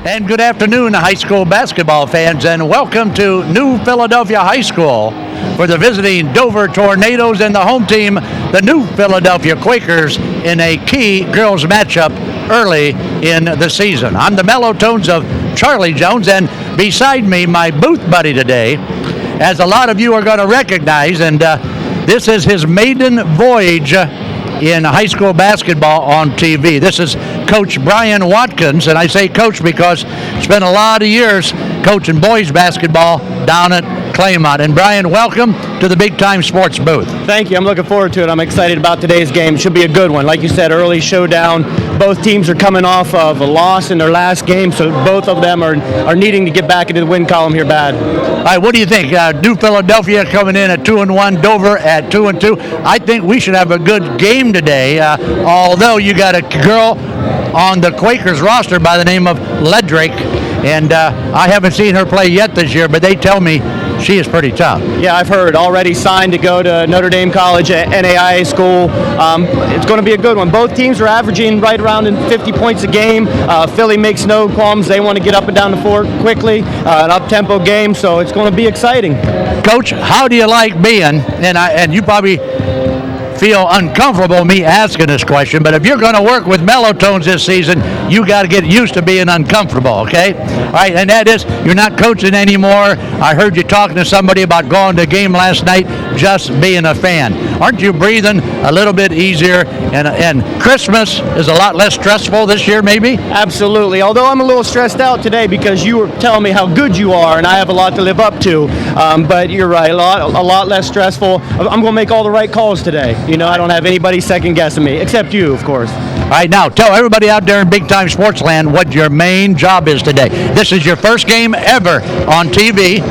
And good afternoon, high school basketball fans, and welcome to New Philadelphia High School for the visiting Dover Tornadoes and the home team, the New Philadelphia Quakers, in a key girls matchup early in the season. I'm the mellow tones of Charlie Jones, and beside me, my booth buddy today, as a lot of you are going to recognize, and this is his maiden voyage in high school basketball on TV. This is Coach Brian Watkins, and I say coach because it's been a lot of years coaching boys basketball down at Claymont. And Brian, welcome to the Big Time Sports booth. Thank you. I'm looking forward to it. I'm excited about today's game. It should be a good one. Like you said, early showdown. Both teams are coming off of a loss in their last game, so both of them are needing to get back into the win column here bad. All right, what do you think? New Philadelphia coming in at 2-1, Dover at 2-2. I think we should have a good game today, although you got a girl on the Quakers roster by the name of Ledrick, and I haven't seen her play yet this year, but they tell me she is pretty tough. Yeah, I've heard. Already signed to go to Notre Dame College at NAIA school. It's going to be a good one. Both teams are averaging right around 50 points a game. Philly makes no qualms. They want to get up and down the court quickly. An up-tempo game, so it's going to be exciting. Coach, how do you like being, and you probably feel uncomfortable me asking this question, but if you're going to work with mellow tones this season, you got to get used to being uncomfortable, okay? All right, and that is, you're not coaching anymore. I heard you talking to somebody about going to a game last night, just being a fan. Aren't you breathing a little bit easier? And Christmas is a lot less stressful this year, maybe? Absolutely. Although I'm a little stressed out today because you were telling me how good you are, and I have a lot to live up to. But you're right, a lot less stressful. I'm going to make all the right calls today. You know, I don't have anybody second guessing me, except you, of course. All right, now tell everybody out there in Big Time Sports Land what your main job is today. This is your first game ever on TV.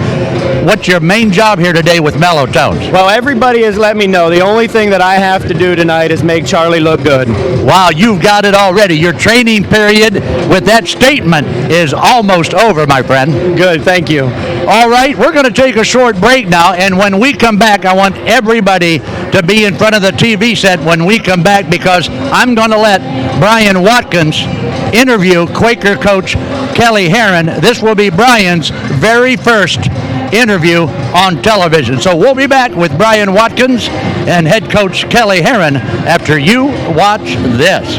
What's your main job here today with mellow tones? Well, everybody has let me know the only thing that I have to do tonight is make Charlie look good. Wow, you've got it already. Your training period with that statement is almost over, my friend. Good, thank you. All right, we're going to take a short break now, and when we come back, I want everybody to be in front of the TV set when we come back, because I'm going to let Brian Watkins interview Quaker coach Kelly Herron. This will be Brian's very first interview on television. So we'll be back with Brian Watkins and head coach Kelly Herron after you watch this.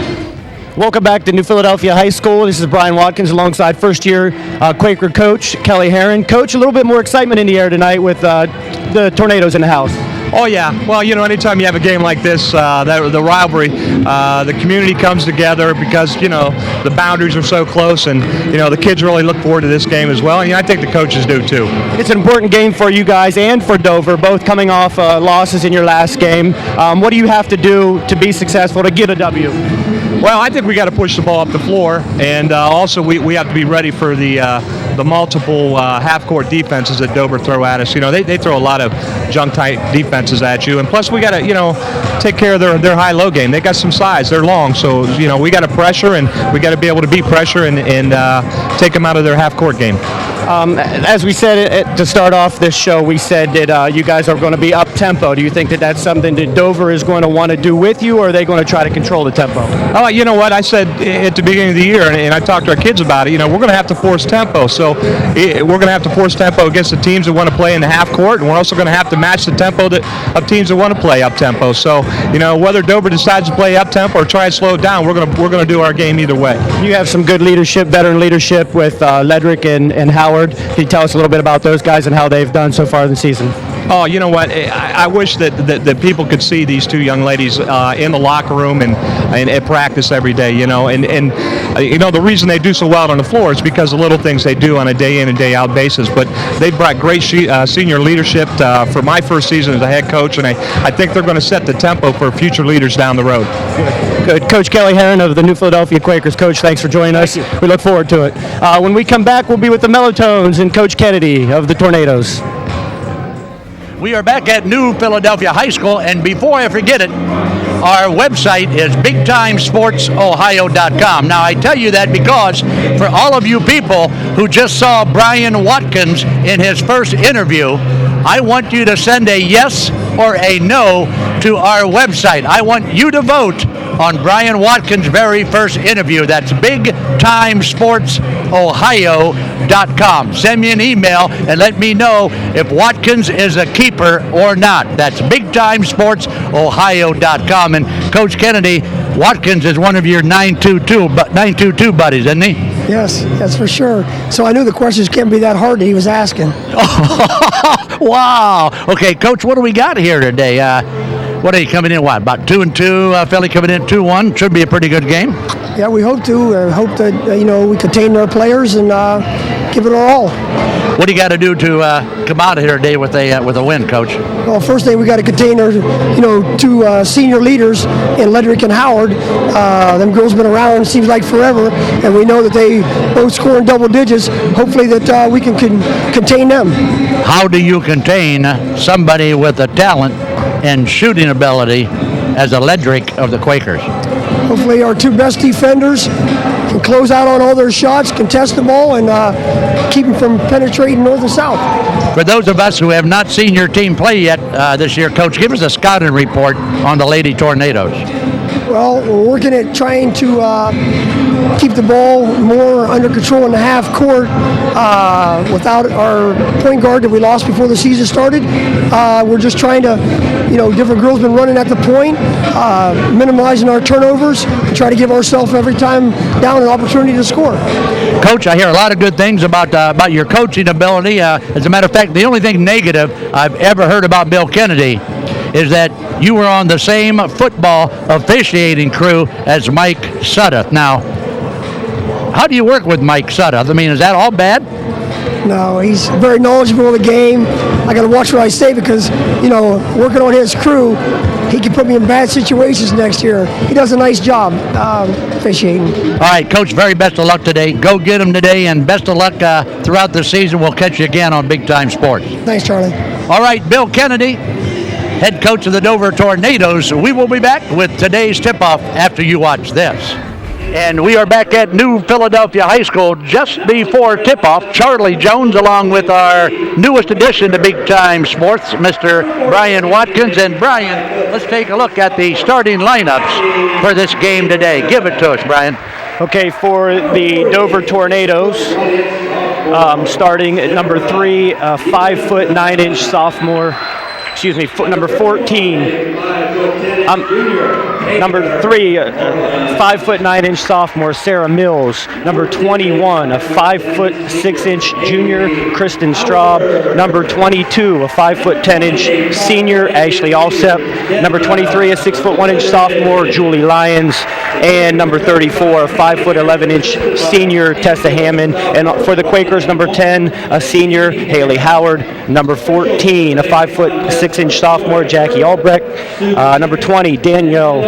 Welcome back to New Philadelphia High School. This is Brian Watkins alongside first-year Quaker coach Kelly Herron. Coach, a little bit more excitement in the air tonight with the Tornadoes in the house. Oh, yeah. Well, you know, anytime you have a game like this, the rivalry, the community comes together because, you know, the boundaries are so close, and, you know, the kids really look forward to this game as well. And I think the coaches do, too. It's an important game for you guys and for Dover, both coming off losses in your last game. What do you have to do to be successful to get a W? Well, I think we got to push the ball up the floor, and also we have to be ready for the multiple half-court defenses that Dover throw at us. You know, they throw a lot of junk-type defenses at you, and plus we got to, you know, take care of their high-low game. They got some size. They're long, so, you know, we got to pressure, and we got to be able to beat pressure and take them out of their half-court game. As we said to start off this show, we said that you guys are going to be up-tempo. Do you think that that's something that Dover is going to want to do with you, or are they going to try to control the tempo? Oh, you know what? I said at the beginning of the year, and I talked to our kids about it, you know, we're going to have to force tempo. So we're going to have to force tempo against the teams that want to play in the half court, and we're also going to have to match the tempo of teams that want to play up-tempo. So, you know, whether Dover decides to play up-tempo or try and slow it down, we're going to do our game either way. You have some good leadership, veteran leadership with Ledrick and Howard. Can you tell us a little bit about those guys and how they've done so far this season? Oh, you know what? I wish that people could see these two young ladies in the locker room and at practice every day, you know. And you know, the reason they do so well on the floor is because of the little things they do on a day in and day out basis. But they brought great senior leadership for my first season as a head coach, and I think they're going to set the tempo for future leaders down the road. Good. Coach Kelly Herron of the New Philadelphia Quakers. Coach, thanks for joining us. We look forward to it. When we come back, we'll be with the Mellow Tones and Coach Kennedy of the Tornadoes. We are back at New Philadelphia High School, and before I forget it, our website is BigTimeSportsOhio.com. Now, I tell you that because for all of you people who just saw Brian Watkins in his first interview, I want you to send a yes or a no to our website. I want you to vote on Brian Watkins' very first interview. That's BigTimeSportsOhio.com. Send me an email and let me know if Watkins is a keeper or not. That's BigTimeSportsOhio.com. And Coach Kennedy, Watkins is one of your 922 buddies, isn't he? Yes, that's for sure. So I knew the questions can't be that hard that he was asking. Wow. Okay, Coach, what do we got here today? What are you coming in? What, about 2-2? Philly coming in 2-1. Should be a pretty good game. Yeah, we hope to. Hope that we contain our players and give it our all. What do you got to do to come out of here today with a win, Coach? Well, first thing we got to contain our, two senior leaders in Ledrick and Howard. Them girls been around, it seems like forever, and we know that they both score in double digits. Hopefully that we can contain them. How do you contain somebody with the talent and shooting ability as a Ledrick of the Quakers? Hopefully our two best defenders can close out on all their shots, contest them all, and keep them from penetrating north and south. For those of us who have not seen your team play yet this year, Coach, give us a scouting report on the Lady Tornadoes. Well, we're working at trying to keep the ball more under control in the half court without our point guard that we lost before the season started. We're just trying to, different girls been running at the point, minimizing our turnovers, and try to give ourselves every time down an opportunity to score. Coach, I hear a lot of good things about your coaching ability. As a matter of fact, the only thing negative I've ever heard about Bill Kennedy is that you were on the same football officiating crew as Mike Sudduth. Now, how do you work with Mike Sudduth? I mean, is that all bad? No, he's very knowledgeable of the game. I got to watch what I say because, working on his crew, he can put me in bad situations next year. He does a nice job officiating. All right, Coach, very best of luck today. Go get him today, and best of luck throughout the season. We'll catch you again on Big Time Sports. Thanks, Charlie. All right, Bill Kennedy, head coach of the Dover Tornadoes. We will be back with today's tip-off after you watch this. And we are back at New Philadelphia High School just before tip-off. Charlie Jones along with our newest addition to Big Time Sports, Mr. Brian Watkins. And Brian, let's take a look at the starting lineups for this game today. Give it to us, Brian. Okay, for the Dover Tornadoes, starting at number 3, 5'9" sophomore. Number 14. Number 3, 5'9" sophomore, Sarah Mills. Number 21, a 5'6" junior, Kristen Straub. Number 22, a 5'10" senior, Ashley Alsep. Number 23, a 6'1" sophomore, Julie Lyons. And number 34, a 5'11" senior, Tessa Hammond. And for the Quakers, number 10, a senior, Haley Howard. Number 14, a 5'6" sophomore, Jackie Albrecht. Number 20, Danielle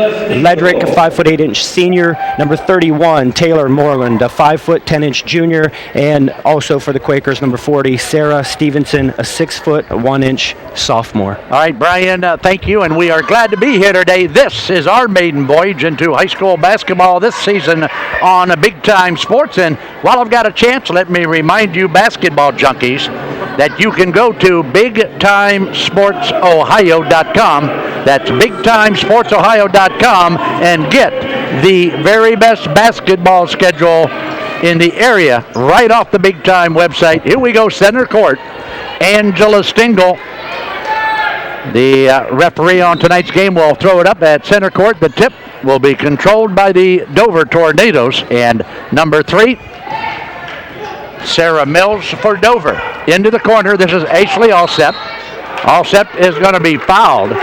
Ledrick, a 5'8" senior. Number 31, Taylor Moreland, a 5'10" junior. And also for the Quakers, number 40, Sarah Stevenson, a 6'1" sophomore. All right, Brian, thank you, and we are glad to be here today. This is our maiden voyage into high school basketball this season on Big Time Sports. And while I've got a chance, let me remind you basketball junkies that you can go to BigTimeSportsOhio.com. That's BigTimeSportsOhio.com and get the very best basketball schedule in the area right off the Big Time website. Here we go, center court. Angela Stingle, the referee on tonight's game, will throw it up at center court. The tip will be controlled by the Dover Tornadoes. And number 3, Sarah Mills for Dover. Into the corner, this is Ashley Alsep. Alsep is going to be fouled.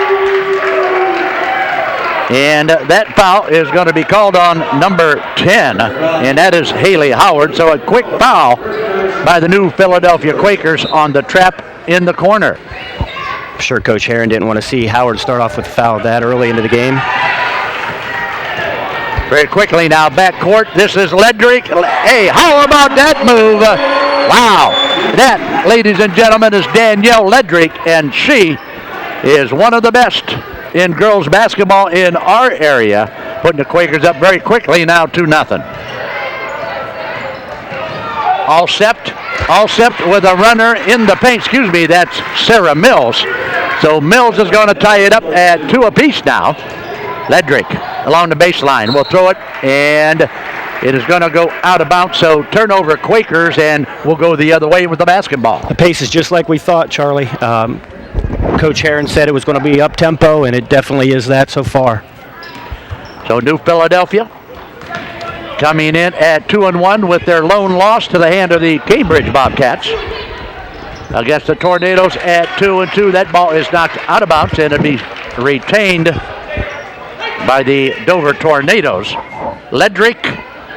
And that foul is going to be called on number 10, and that is Haley Howard. So a quick foul by the New Philadelphia Quakers on the trap in the corner. I'm sure Coach Herron didn't want to see Howard start off with a foul that early into the game. Very quickly now, backcourt. This is Ledrick. Hey, how about that move? Wow. That, ladies and gentlemen, is Danielle Ledrick, and she is one of the best in girls basketball in our area, putting the Quakers up very quickly now 2-0. Alsep with a runner in the paint. That's Sarah Mills. So Mills is going to tie it up at 2 apiece now. Ledrick along the baseline. We'll throw it, and it is going to go out of bounds. So turnover Quakers, and we'll go the other way with the basketball. The pace is just like we thought, Charlie. Coach Heron said it was going to be up-tempo, and it definitely is that so far. So New Philadelphia coming in at 2-1 with their lone loss to the hand of the Cambridge Bobcats. Against the Tornadoes at 2-2. That ball is knocked out of bounds, and it'll be retained by the Dover Tornadoes. Ledrick,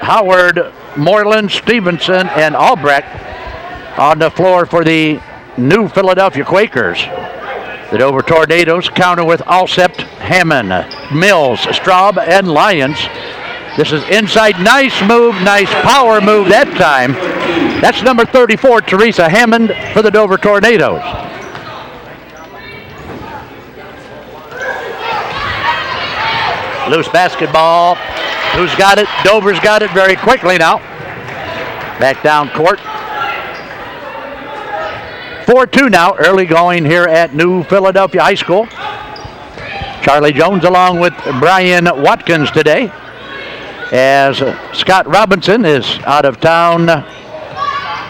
Howard, Moreland, Stevenson, and Albrecht on the floor for the New Philadelphia Quakers. The Dover Tornadoes counter with Alsept, Hammond, Mills, Straub, and Lyons. This is inside. Nice move, nice power move that time. That's number 34, Teresa Hammond, for the Dover Tornadoes. Loose basketball. Who's got it? Dover's got it very quickly now. Back down court. 4-2 now, early going here at New Philadelphia High School. Charlie Jones along with Brian Watkins today, as Scott Robinson is out of town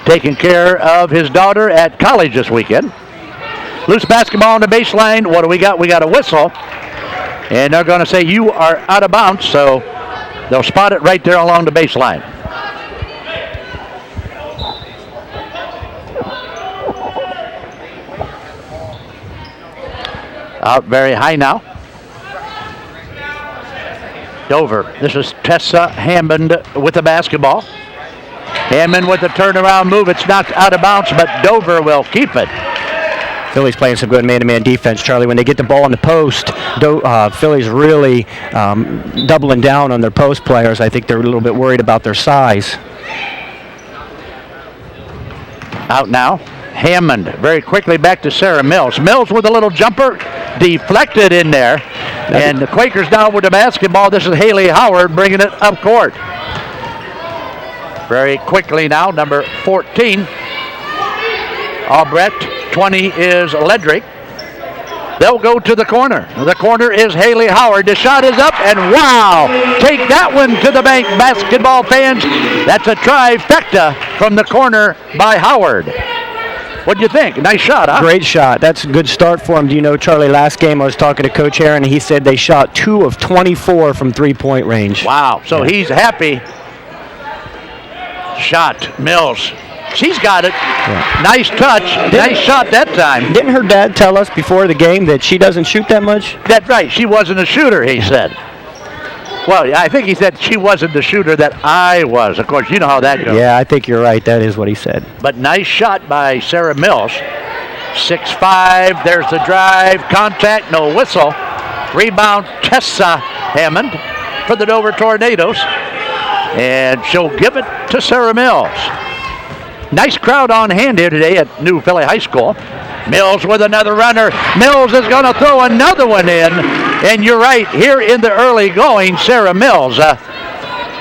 taking care of his daughter at college this weekend. Loose basketball on the baseline. What do we got? We got a whistle. And they're going to say you are out of bounds, so they'll spot it right there along the baseline. Out very high now. Dover. This is Tessa Hammond with the basketball. Hammond with the turnaround move. It's knocked out of bounds, but Dover will keep it. Philly's playing some good man-to-man defense, Charlie. When they get the ball in the post, Philly's really doubling down on their post players. I think they're a little bit worried about their size. Out now. Hammond very quickly back to Sarah Mills. Mills with a little jumper, deflected in there. And the Quakers now with the basketball. This is Haley Howard bringing it up court. Very quickly now, number 14, Albrecht. 20 is Ledrick. They'll go to the corner. The corner is Haley Howard. The shot is up, and wow! Take that one to the bank, basketball fans. That's a trifecta from the corner by Howard. What do you think? Nice shot, huh? Great shot. That's a good start for him. Do you know, Charlie, last game I was talking to Coach Heron, and he said they shot 2 of 24 from three-point range. Wow. So he's happy. Shot. Mills. She's got it. Yeah. Nice touch. Nice shot that time. Didn't her dad tell us before the game that she doesn't shoot that much? That's right. She wasn't a shooter, he said. Well, I think he said she wasn't the shooter that I was. Of course, you know how that goes. Yeah, I think you're right. That is what he said. But nice shot by Sarah Mills. 6'5". There's the drive. Contact. No whistle. Rebound, Tessa Hammond for the Dover Tornadoes. And she'll give it to Sarah Mills. Nice crowd on hand here today at New Philly High School. Mills with another runner. Mills is going to throw another one in. And you're right, here in the early going, Sarah Mills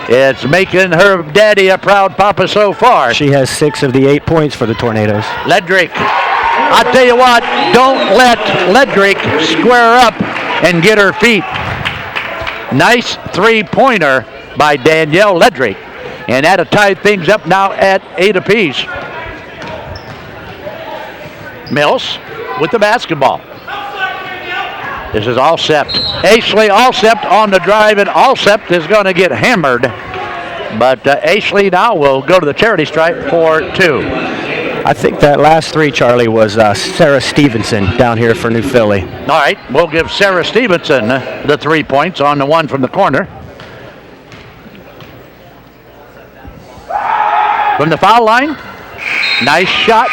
is making her daddy a proud papa so far. She has 6 of the 8 points for the Tornadoes. Ledrick. I'll tell you what, don't let Ledrick square up and get her feet. Nice three-pointer by Danielle Ledrick. And that'll tie things up now at 8 apiece. Mills with the basketball. This is Alsept. Ashley Alsept on the drive, and Alsept is going to get hammered. But Ashley now will go to the charity stripe for 2. I think that last 3, Charlie, was Sarah Stevenson down here for New Philly. All right, we'll give Sarah Stevenson the 3 points on the one from the corner. From the foul line, nice shot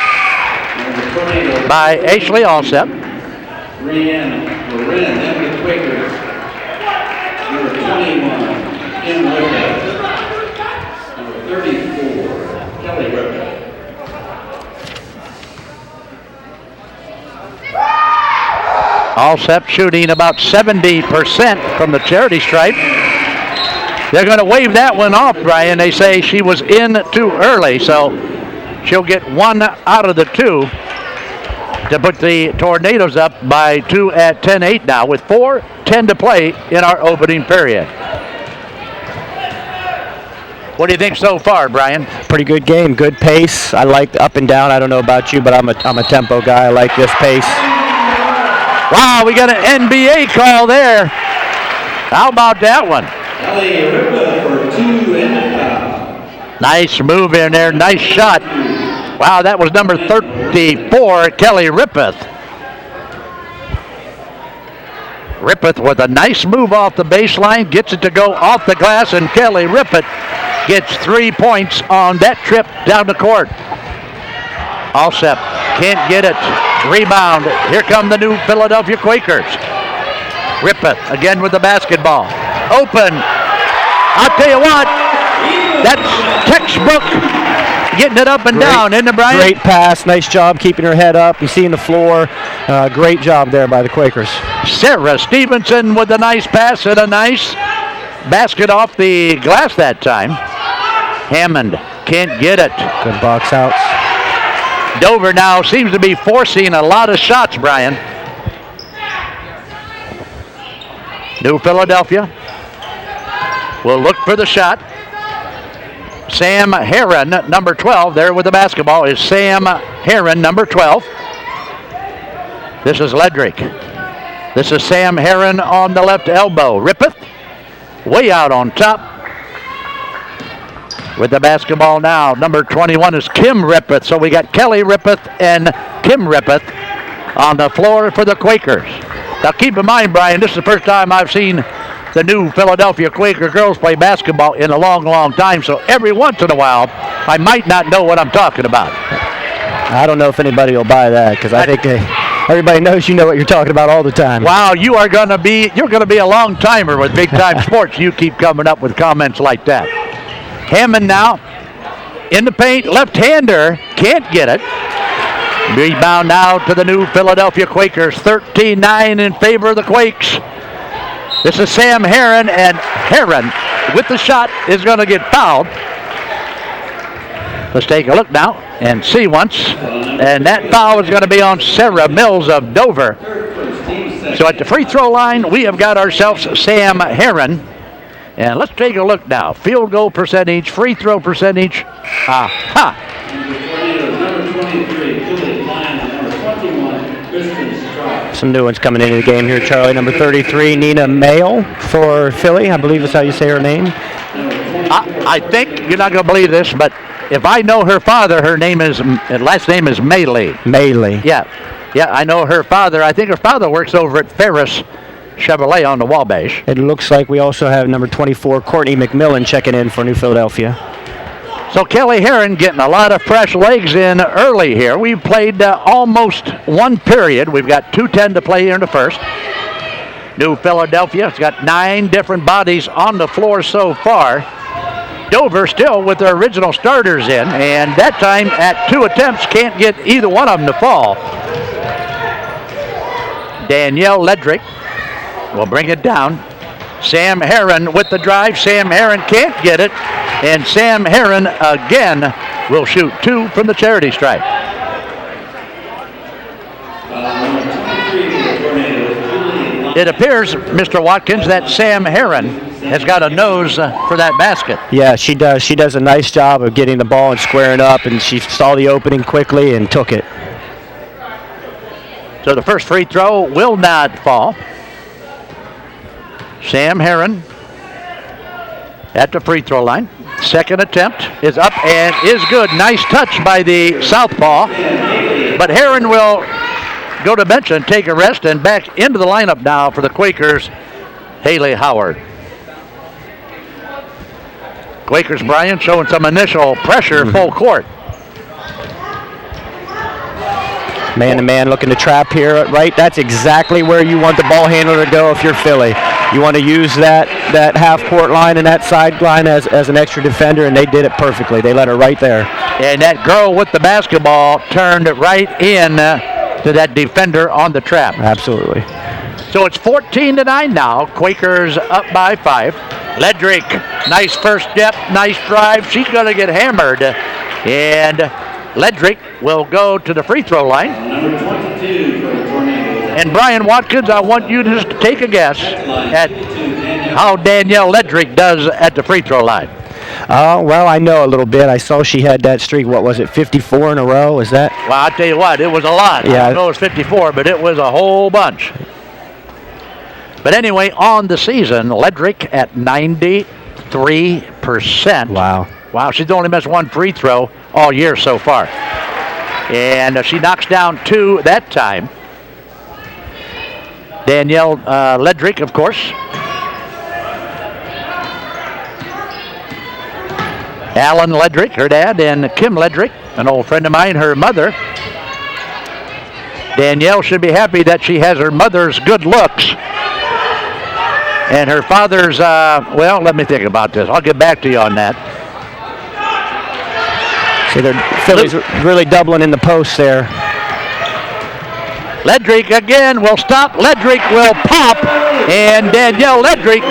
by Ashley Alsept. Brianne Loren, then the Quakers. Number 21, Kim Ripka. Number 34, Kelly Ripka. Alsept shooting about 70% from the charity stripe. They're going to wave that one off, Brian. They say she was in too early, so she'll get 1 out of the 2. to put the Tornadoes up by 2 at 10-8 now with 4:10 to play in our opening period. What do you think so far, Brian? Pretty good game, good pace. I like the up and down. I don't know about you, but I'm a tempo guy. I like this pace. Wow, we got an NBA call there. How about that one? Kelly Ripa for 2 and a foul. Nice move in there, nice shot. Wow, that was number 34, Kelly Rippeth. Rippeth with a nice move off the baseline, gets it to go off the glass, and Kelly Rippeth gets 3 points on that trip down the court. Alsep can't get it. Rebound. Here come the new Philadelphia Quakers. Rippeth again with the basketball. Open. I'll tell you what, that's textbook getting it up and down, isn't it, Brian? Great pass. Nice job keeping her head up. You see the floor. Great job there by the Quakers. Sarah Stevenson with a nice pass and a nice basket off the glass that time. Hammond can't get it. Good box outs. Dover now seems to be forcing a lot of shots, Brian. New Philadelphia will look for the shot. Sam Herron, number 12, there with the basketball is Sam Herron, number 12. This is Ledrick. This is Sam Herron on the left elbow. Rippeth way out on top. With the basketball now, number 21 is Kim Rippeth. So we got Kelly Rippeth and Kim Rippeth on the floor for the Quakers. Now keep in mind, Brian, this is the first time I've seen the new Philadelphia Quaker girls play basketball in a long, long time. So every once in a while, I might not know what I'm talking about. I don't know if anybody will buy that because I think everybody knows you know what you're talking about all the time. Wow, you're going to be a long timer with Big Time Sports. You keep coming up with comments like that. Hammond now in the paint, left-hander, can't get it. Rebound now to the new Philadelphia Quakers, 13-9 in favor of the Quakes. This is Sam Herron, and Herron with the shot is going to get fouled. Let's take a look now and see once. And that foul is going to be on Sarah Mills of Dover. So at the free throw line, we have got ourselves Sam Herron. And let's take a look now. Field goal percentage, free throw percentage. Aha. Number 23, Julie Klein, number 21, Kristen Strauss. Some new ones coming into the game here, Charlie. Number 33, Nina Mayle for Philly. I believe that's how you say her name. I think you're not going to believe this, but if I know her father, her last name is Mayley. Mayley. Yeah, I know her father. I think her father works over at Ferris Chevrolet on the Wabash. It looks like we also have number 24, Courtney McMillan, checking in for New Philadelphia. So Kelly Herron getting a lot of fresh legs in early here. We've played almost one period. We've got 2:10 to play here in the first. New Philadelphia has got 9 different bodies on the floor so far. Dover still with their original starters in, and that time at 2 attempts can't get either one of them to fall. Danielle Ledrick will bring it down. Sam Herron with the drive. Sam Herron can't get it. And Sam Herron again will shoot 2 from the charity stripe. It appears, Mr. Watkins, that Sam Herron has got a nose for that basket. Yeah, she does. She does a nice job of getting the ball and squaring up, and she saw the opening quickly and took it. So the first free throw will not fall. Sam Herron at the free throw line. Second attempt is up and is good. Nice touch by the southpaw. But Herron will go to bench and take a rest, and back into the lineup now for the Quakers, Haley Howard. Quakers, Brian, showing some initial pressure full court. Man-to-man looking to trap here, right? That's exactly where you want the ball handler to go if you're Philly. You want to use that half-court line and that side line as an extra defender, and they did it perfectly. They let her right there. And that girl with the basketball turned right in to that defender on the trap. Absolutely. So it's 14-9 now. Quakers up by 5. Ledrick, nice first step, nice drive. She's going to get hammered. And Ledrick will go to the free throw line. Number 22 for the Tornadoes. And Brian Watkins, I want you to just take a guess at how Danielle Ledrick does at the free throw line. Well, I know a little bit. I saw she had that streak. What was it, 54 in a row? Is that? Well, I'll tell you what, it was a lot. Yeah. I know it was 54, but it was a whole bunch. But anyway, on the season, Ledrick at 93%. Wow. Wow, she's only missed one free throw all year so far. And she knocks down 2 that time. Danielle Ledrick, of course. Alan Ledrick, her dad, and Kim Ledrick, an old friend of mine, her mother. Danielle should be happy that she has her mother's good looks. And her father's, well, let me think about this. I'll get back to you on that. See, the Phillies really doubling in the post there. Ledrick again will stop. Ledrick will pop. And Danielle Ledrick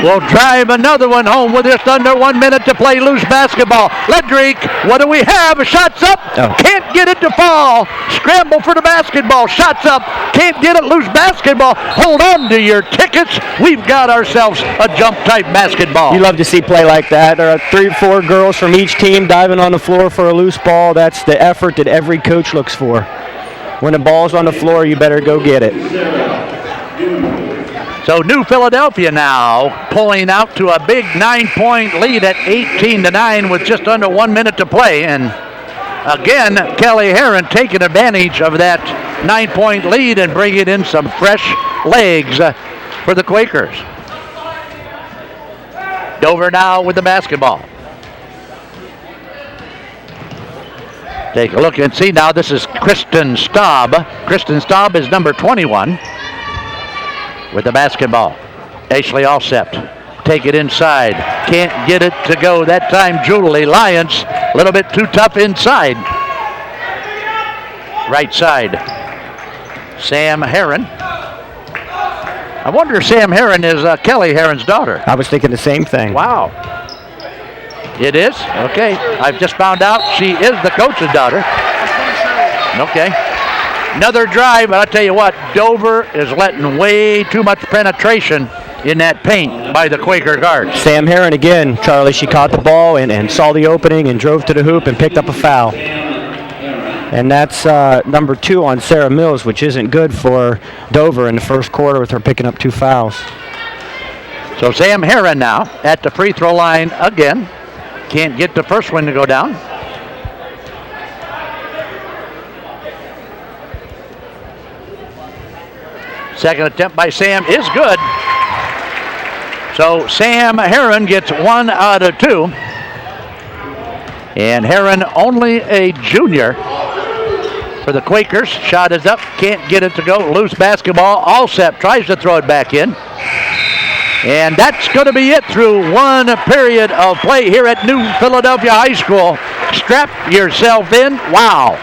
will drive another one home with just under 1 minute to play loose basketball. Ledrick, what do we have? Shots up. Oh. Can't get it to fall. Scramble for the basketball. Shots up. Can't get it loose basketball. Hold on to your tickets. We've got ourselves a jump type basketball. You love to see play like that. There are 3 or 4 girls from each team diving on the floor for a loose ball. That's the effort that every coach looks for. When the ball's on the floor, you better go get it. So New Philadelphia now pulling out to a big 9-point lead at 18-9 with just under 1 minute to play. And again, Kelly Herron taking advantage of that 9-point lead and bringing in some fresh legs for the Quakers. Dover now with the basketball. Take a look and see now. This is Kristen Staub. Kristen Staub is number 21 with the basketball. Ashley Alsep. Take it inside. Can't get it to go that time. Julie Lyons. A little bit too tough inside. Right side. Sam Herron. I wonder if Sam Herron is Kelly Herron's daughter. I was thinking the same thing. Wow. It is? Okay. I've just found out she is the coach's daughter. Okay. Another drive, but I'll tell you what, Dover is letting way too much penetration in that paint by the Quaker guards. Sam Herron again, Charlie. She caught the ball and saw the opening and drove to the hoop and picked up a foul. And that's number 2 on Sarah Mills, which isn't good for Dover in the first quarter with her picking up 2 fouls. So Sam Herron now at the free throw line again. Can't get the first one to go down. Second attempt by Sam is good. So Sam Herron gets 1 out of 2. And Herron only a junior for the Quakers. Shot is up, can't get it to go. Loose basketball. Alsep tries to throw it back in. And that's going to be it through 1 period of play here at New Philadelphia High School. Strap yourself in. Wow.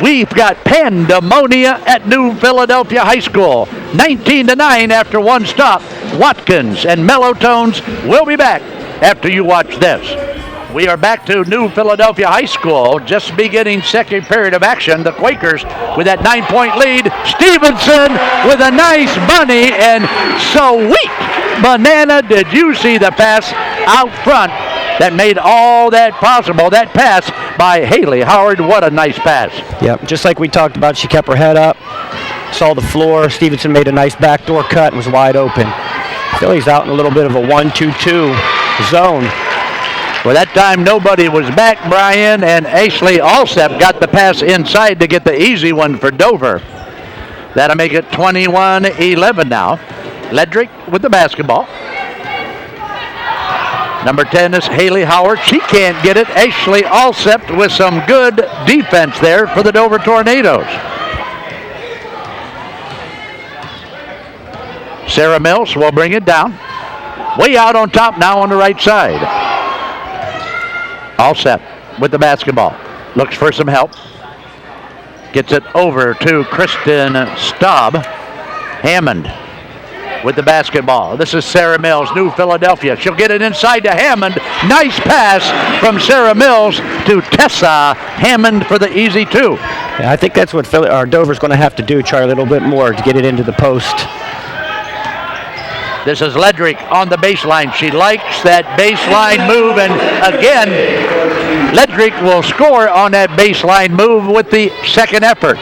We've got pandemonia at New Philadelphia High School. 19-9 after 1 stop. Watkins and Mellow Tones will be back after you watch this. We are back to New Philadelphia High School, just beginning second period of action. The Quakers with that 9-point lead. Stevenson with a nice bunny, and sweet banana. Did you see the pass out front that made all that possible? That pass by Haley Howard. What a nice pass. Yep, just like we talked about, she kept her head up, saw the floor. Stevenson made a nice backdoor cut and was wide open. Philly's out in a little bit of a 1-2-2 zone. Well, that time nobody was back, Brian, and Ashley Alsep got the pass inside to get the easy one for Dover. That'll make it 21-11 now. Ledrick with the basketball. Number 10 is Haley Howard. She can't get it. Ashley Alsep with some good defense there for the Dover Tornadoes. Sarah Mills will bring it down. Way out on top now on the right side. Alsep with the basketball. Looks for some help. Gets it over to Kristen Staub. Hammond with the basketball. This is Sarah Mills, New Philadelphia. She'll get it inside to Hammond. Nice pass from Sarah Mills to Tessa Hammond for the easy 2. Yeah, I think that's what Dover's going to have to do, Charlie, a little bit more to get it into the post. This is Ledrick on the baseline. She likes that baseline move, and again, Ledrick will score on that baseline move with the second effort.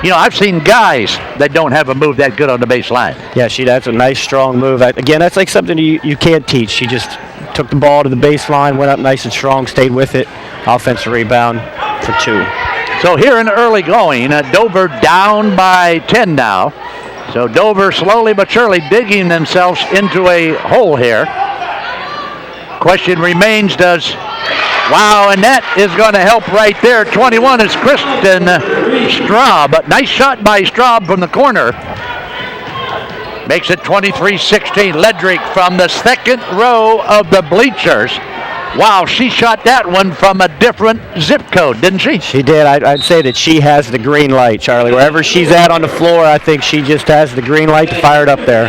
You know, I've seen guys that don't have a move that good on the baseline. Yeah, that's a nice, strong move. Again, that's like something you can't teach. She just took the ball to the baseline, went up nice and strong, stayed with it. Offensive rebound for 2. So here in the early going, Dover down by 10 now. So Dover slowly but surely digging themselves into a hole here. Question remains, wow, and that is going to help right there. 21 is Kristen Straub. Nice shot by Straub from the corner. Makes it 23-16. Ledrick from the second row of the bleachers. Wow, she shot that one from a different zip code, didn't she? She did. I'd say that she has the green light, Charlie. Wherever she's at on the floor, I think she just has the green light to fire it up there.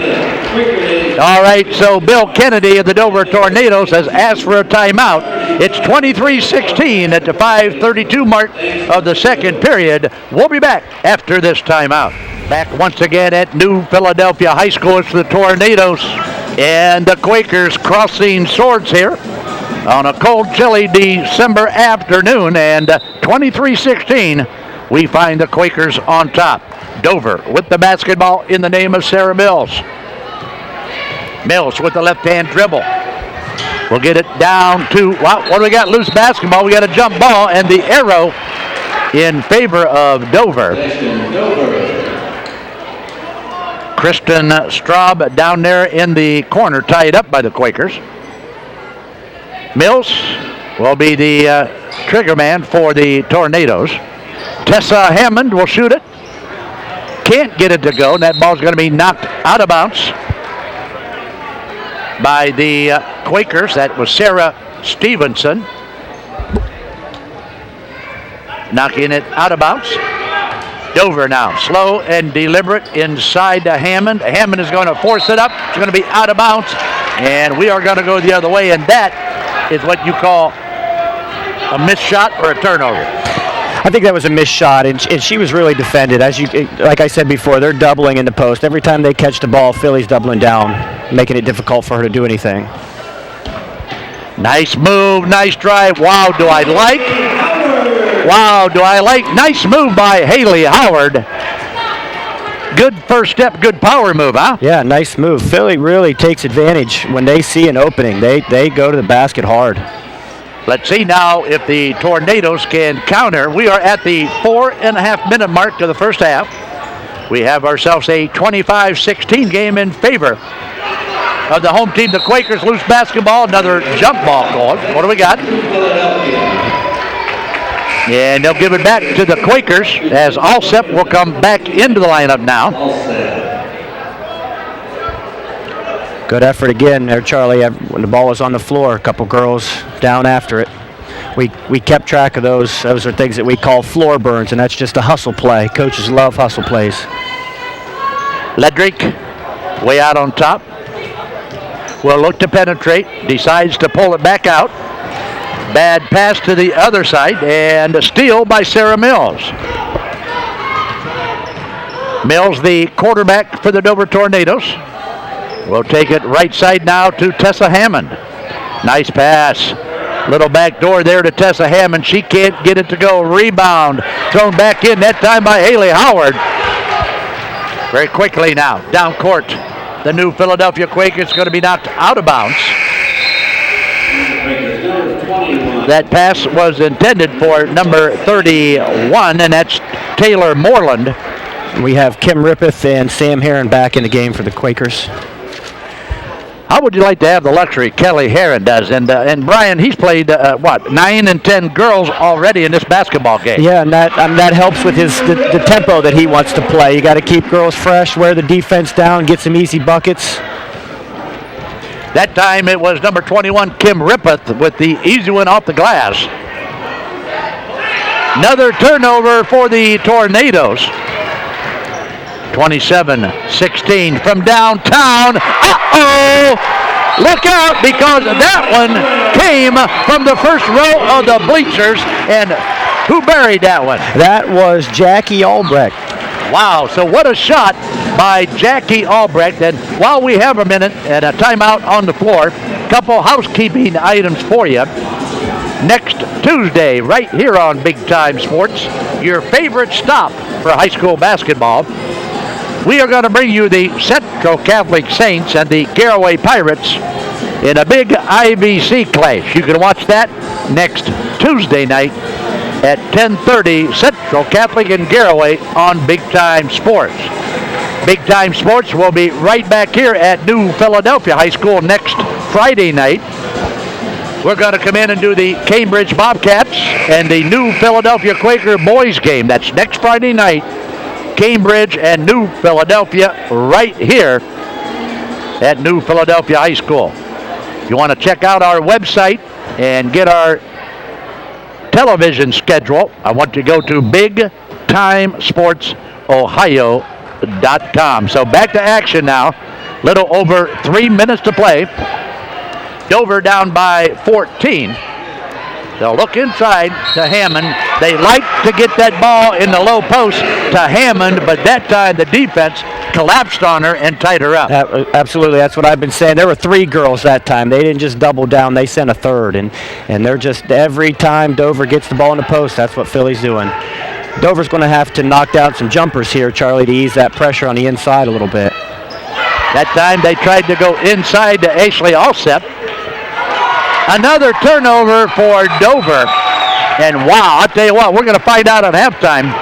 All right, so Bill Kennedy of the Dover Tornadoes has asked for a timeout. It's 23-16 at the 5:32 mark of the second period. We'll be back after this timeout. Back once again at New Philadelphia High School. It's the Tornadoes and the Quakers crossing swords here on a cold, chilly December afternoon, and 23-16, we find the Quakers on top. Dover with the basketball in the name of Sarah Mills. Mills with the left-hand dribble. We'll get it down to, what do we got? Loose basketball. We got a jump ball, and the arrow in favor of Dover. Kristen Straub down there in the corner, tied up by the Quakers. Mills will be the trigger man for the Tornadoes. Tessa Hammond will shoot it. Can't get it to go, and that ball's going to be knocked out of bounds by the Quakers. That was Sarah Stevenson knocking it out of bounds. Dover now, slow and deliberate inside to Hammond. Hammond is going to force it up. It's going to be out of bounds, and we are going to go the other way, and that is what you call a missed shot or a turnover. I think that was a missed shot, and she was really defended. Like I said before, they're doubling in the post. Every time they catch the ball, Philly's doubling down, making it difficult for her to do anything. Nice move, nice drive. Wow, do I like? Wow, do I like? Nice move by Haley Howard. Good first step, good power move, huh? Yeah, nice move. Philly really takes advantage when they see an opening. They go to the basket hard. Let's see now if the Tornadoes can counter. We are at the 4.5 minute mark of the first half. We have ourselves a 25-16 game in favor of the home team. The Quakers loose basketball, another jump ball called. What do we got? And they'll give it back to the Quakers as Alsep will come back into the lineup now. Good effort again there, Charlie. When the ball was on the floor, a couple girls down after it. We kept track of those. Those are things that we call floor burns, and that's just a hustle play. Coaches love hustle plays. Ledrick way out on top. Will look to penetrate. Decides to pull it back out. Bad pass to the other side, and a steal by Sarah Mills. Mills, the quarterback for the Dover Tornadoes. We'll take it right side now to Tessa Hammond. Nice pass. Little back door there to Tessa Hammond. She can't get it to go. Rebound. Thrown back in, that time by Haley Howard. Very quickly now, down court. The New Philadelphia Quakers going to be knocked out of bounds. That pass was intended for number 31, and that's Taylor Moreland. We have Kim Rippeth and Sam Heron back in the game for the Quakers. How would you like to have the luxury Kelly Heron does? And Brian, he's played, 9 and 10 girls already in this basketball game. Yeah, and that helps with the tempo that he wants to play. You got to keep girls fresh, wear the defense down, get some easy buckets. That time it was number 21, Kim Rippeth, with the easy one off the glass. Another turnover for the Tornadoes. 27-16 from downtown. Uh-oh! Look out, because that one came from the first row of the bleachers. And who buried that one? That was Jackie Albrecht. Wow, so what a shot by Jackie Albrecht. And while we have a minute and a timeout on the floor, a couple housekeeping items for you. Next Tuesday, right here on Big Time Sports, your favorite stop for high school basketball, we are going to bring you the Central Catholic Saints and the Garaway Pirates in a big IVC clash. You can watch that next Tuesday night at 10:30, Central Catholic and Garaway on Big Time Sports. Big Time Sports will be right back here at New Philadelphia High School next Friday night. We're going to come in and do the Cambridge Bobcats and the New Philadelphia Quaker boys game. That's next Friday night. Cambridge and New Philadelphia right here at New Philadelphia High School. If you want to check out our website and get our television schedule, I want you to go to BigTimeSportsOhio.com. So back to action now. Little over 3 minutes to play. Dover down by 14. They'll look inside to Hammond. They like to get that ball in the low post to Hammond, but that time the defense collapsed on her and tied her up. Absolutely, that's what I've been saying. There were 3 girls that time. They didn't just double down, they sent a third. And they're just, every time Dover gets the ball in the post, that's what Philly's doing. Dover's going to have to knock down some jumpers here, Charlie, to ease that pressure on the inside a little bit. That time they tried to go inside to Ashley Alsep. Another turnover for Dover. And wow, I'll tell you what, we're going to find out at halftime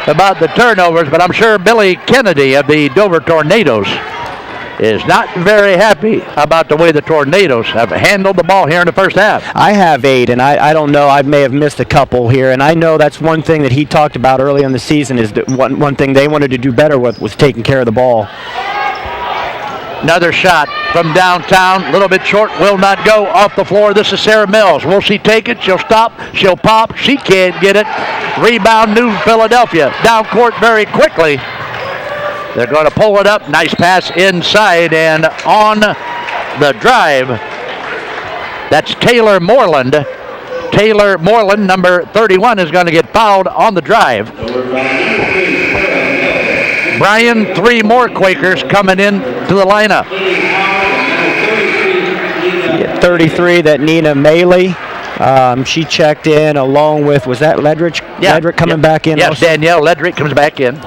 about the turnovers, but I'm sure Billy Kennedy of the Dover Tornadoes is not very happy about the way the Tornadoes have handled the ball here in the first half. I have 8, and I don't know, I may have missed a couple here, and I know that's one thing that he talked about early in the season is that one thing they wanted to do better with was taking care of the ball. Another shot from downtown, a little bit short, will not go off the floor. This is Sarah Mills. Will she take it? She'll stop. She'll pop. She can't get it. Rebound, New Philadelphia. Down court very quickly. They're going to pull it up. Nice pass inside, and on the drive, that's Taylor Moreland. Taylor Moreland, number 31, is going to get fouled on the drive. Brian, 3 more Quakers coming in to the lineup. 33, that Nina Maley. She checked in along with, was that Ledrick? Yeah. Ledrick coming back in. Yes, also? Danielle Ledrick comes back in.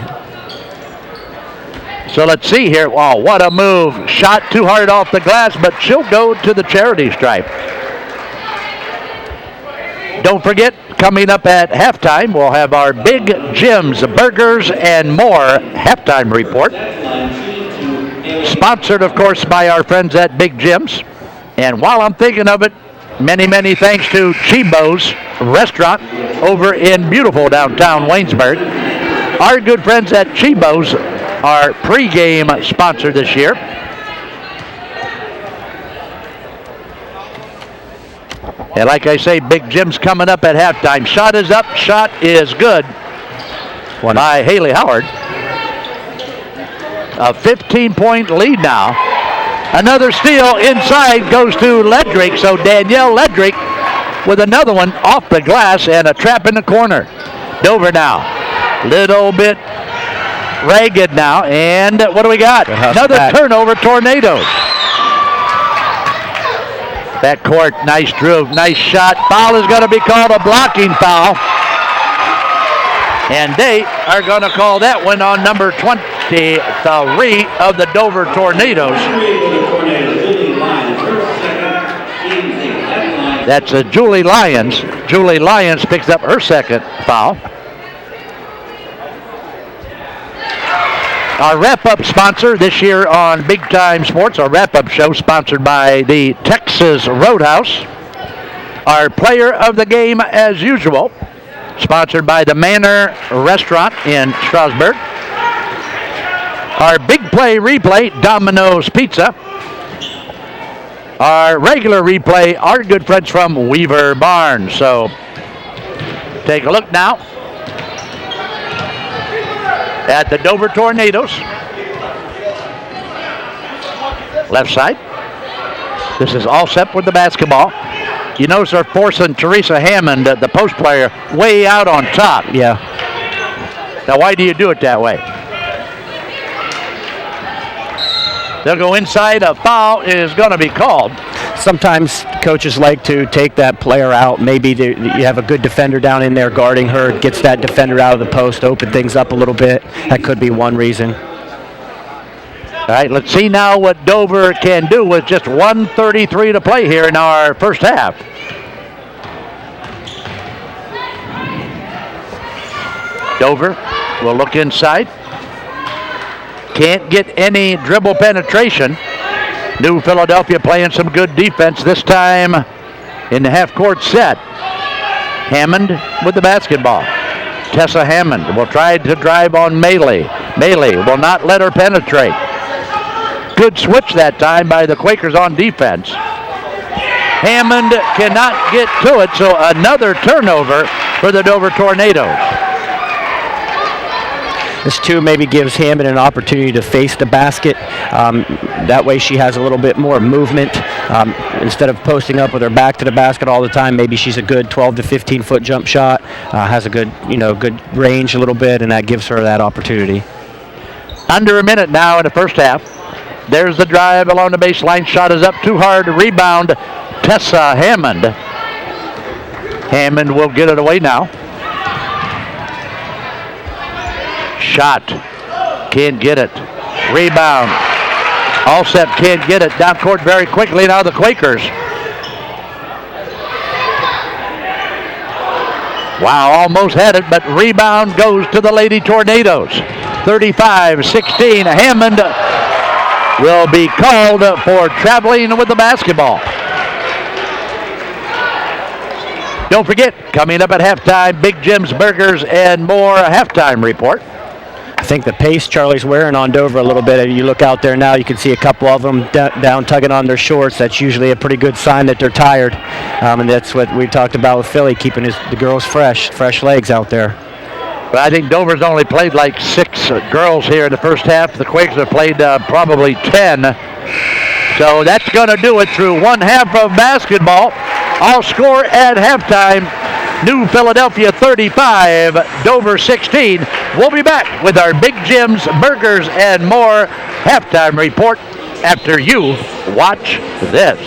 So let's see here. Wow, what a move. Shot too hard off the glass, but she'll go to the charity stripe. Don't forget, coming up at halftime, we'll have our Big Jim's Burgers and More halftime report. Sponsored, of course, by our friends at Big Jim's. And while I'm thinking of it, many, many thanks to Chibo's Restaurant over in beautiful downtown Waynesburg. Our good friends at Chibo's are pregame sponsor this year. And like I say, Big Jim's coming up at halftime. Shot is up. Shot is good by Haley Howard. A 15-point lead now. Another steal inside goes to Ledrick. So Danielle Ledrick with another one off the glass and a trap in the corner. Dover now. Little bit ragged now. And what do we got? Another turnover, Tornadoes. Backcourt, nice Drew, nice shot. Foul is going to be called a blocking foul. And they are going to call that one on number 23 of the Dover Tornadoes. That's Julie Lyons. Julie Lyons picks up her second foul. Our wrap-up sponsor this year on Big Time Sports, our wrap-up show sponsored by the Texas Roadhouse. Our player of the game, as usual, sponsored by the Manor Restaurant in Strasburg. Our big play replay, Domino's Pizza. Our regular replay, our good friends from Weaver Barnes. So take a look now. at the Dover Tornadoes. Left side. This is Alsep with the basketball. You notice they're forcing Teresa Hammond, the post player, way out on top. Yeah. Now, why do you do it that way? They'll go inside. A foul is going to be called. Sometimes coaches like to take that player out. Maybe you have a good defender down in there guarding her, gets that defender out of the post, open things up a little bit. That could be one reason. All right, let's see now what Dover can do with just 1:33 to play here in our first half. Dover will look inside. Can't get any dribble penetration. New Philadelphia playing some good defense this time in the half-court set. Hammond with the basketball. Tessa Hammond will try to drive on Melee. Melee will not let her penetrate. Good switch that time by the Quakers on defense. Hammond cannot get to it, so another turnover for the Dover Tornadoes. This too maybe gives Hammond an opportunity to face the basket. That way she has a little bit more movement. Instead of posting up with her back to the basket all the time, maybe she's a good 12 to 15 foot jump shot, has a good, good range a little bit, and that gives her that opportunity. Under a minute now in the first half. There's the drive along the baseline. Shot is up too hard. Rebound, Tessa Hammond. Hammond will get it away now. Shot. Can't get it. Rebound. Alsep can't get it. Down court very quickly now the Quakers. Wow, almost had it, but rebound goes to the Lady Tornadoes. 35-16. Hammond will be called for traveling with the basketball. Don't forget, coming up at halftime, Big Jim's Burgers and More halftime report. I think the pace Charlie's wearing on Dover a little bit. If you look out there now, you can see a couple of them down tugging on their shorts. That's usually a pretty good sign that they're tired. And that's what we talked about with Philly, keeping the girls fresh legs out there. But I think Dover's only played like 6 girls here in the first half. The Quakers have played probably 10. So that's going to do it through one half of basketball. I'll score at halftime. New Philadelphia 35, Dover 16. We'll be back with our Big Jim's Burgers and More halftime report after you watch this.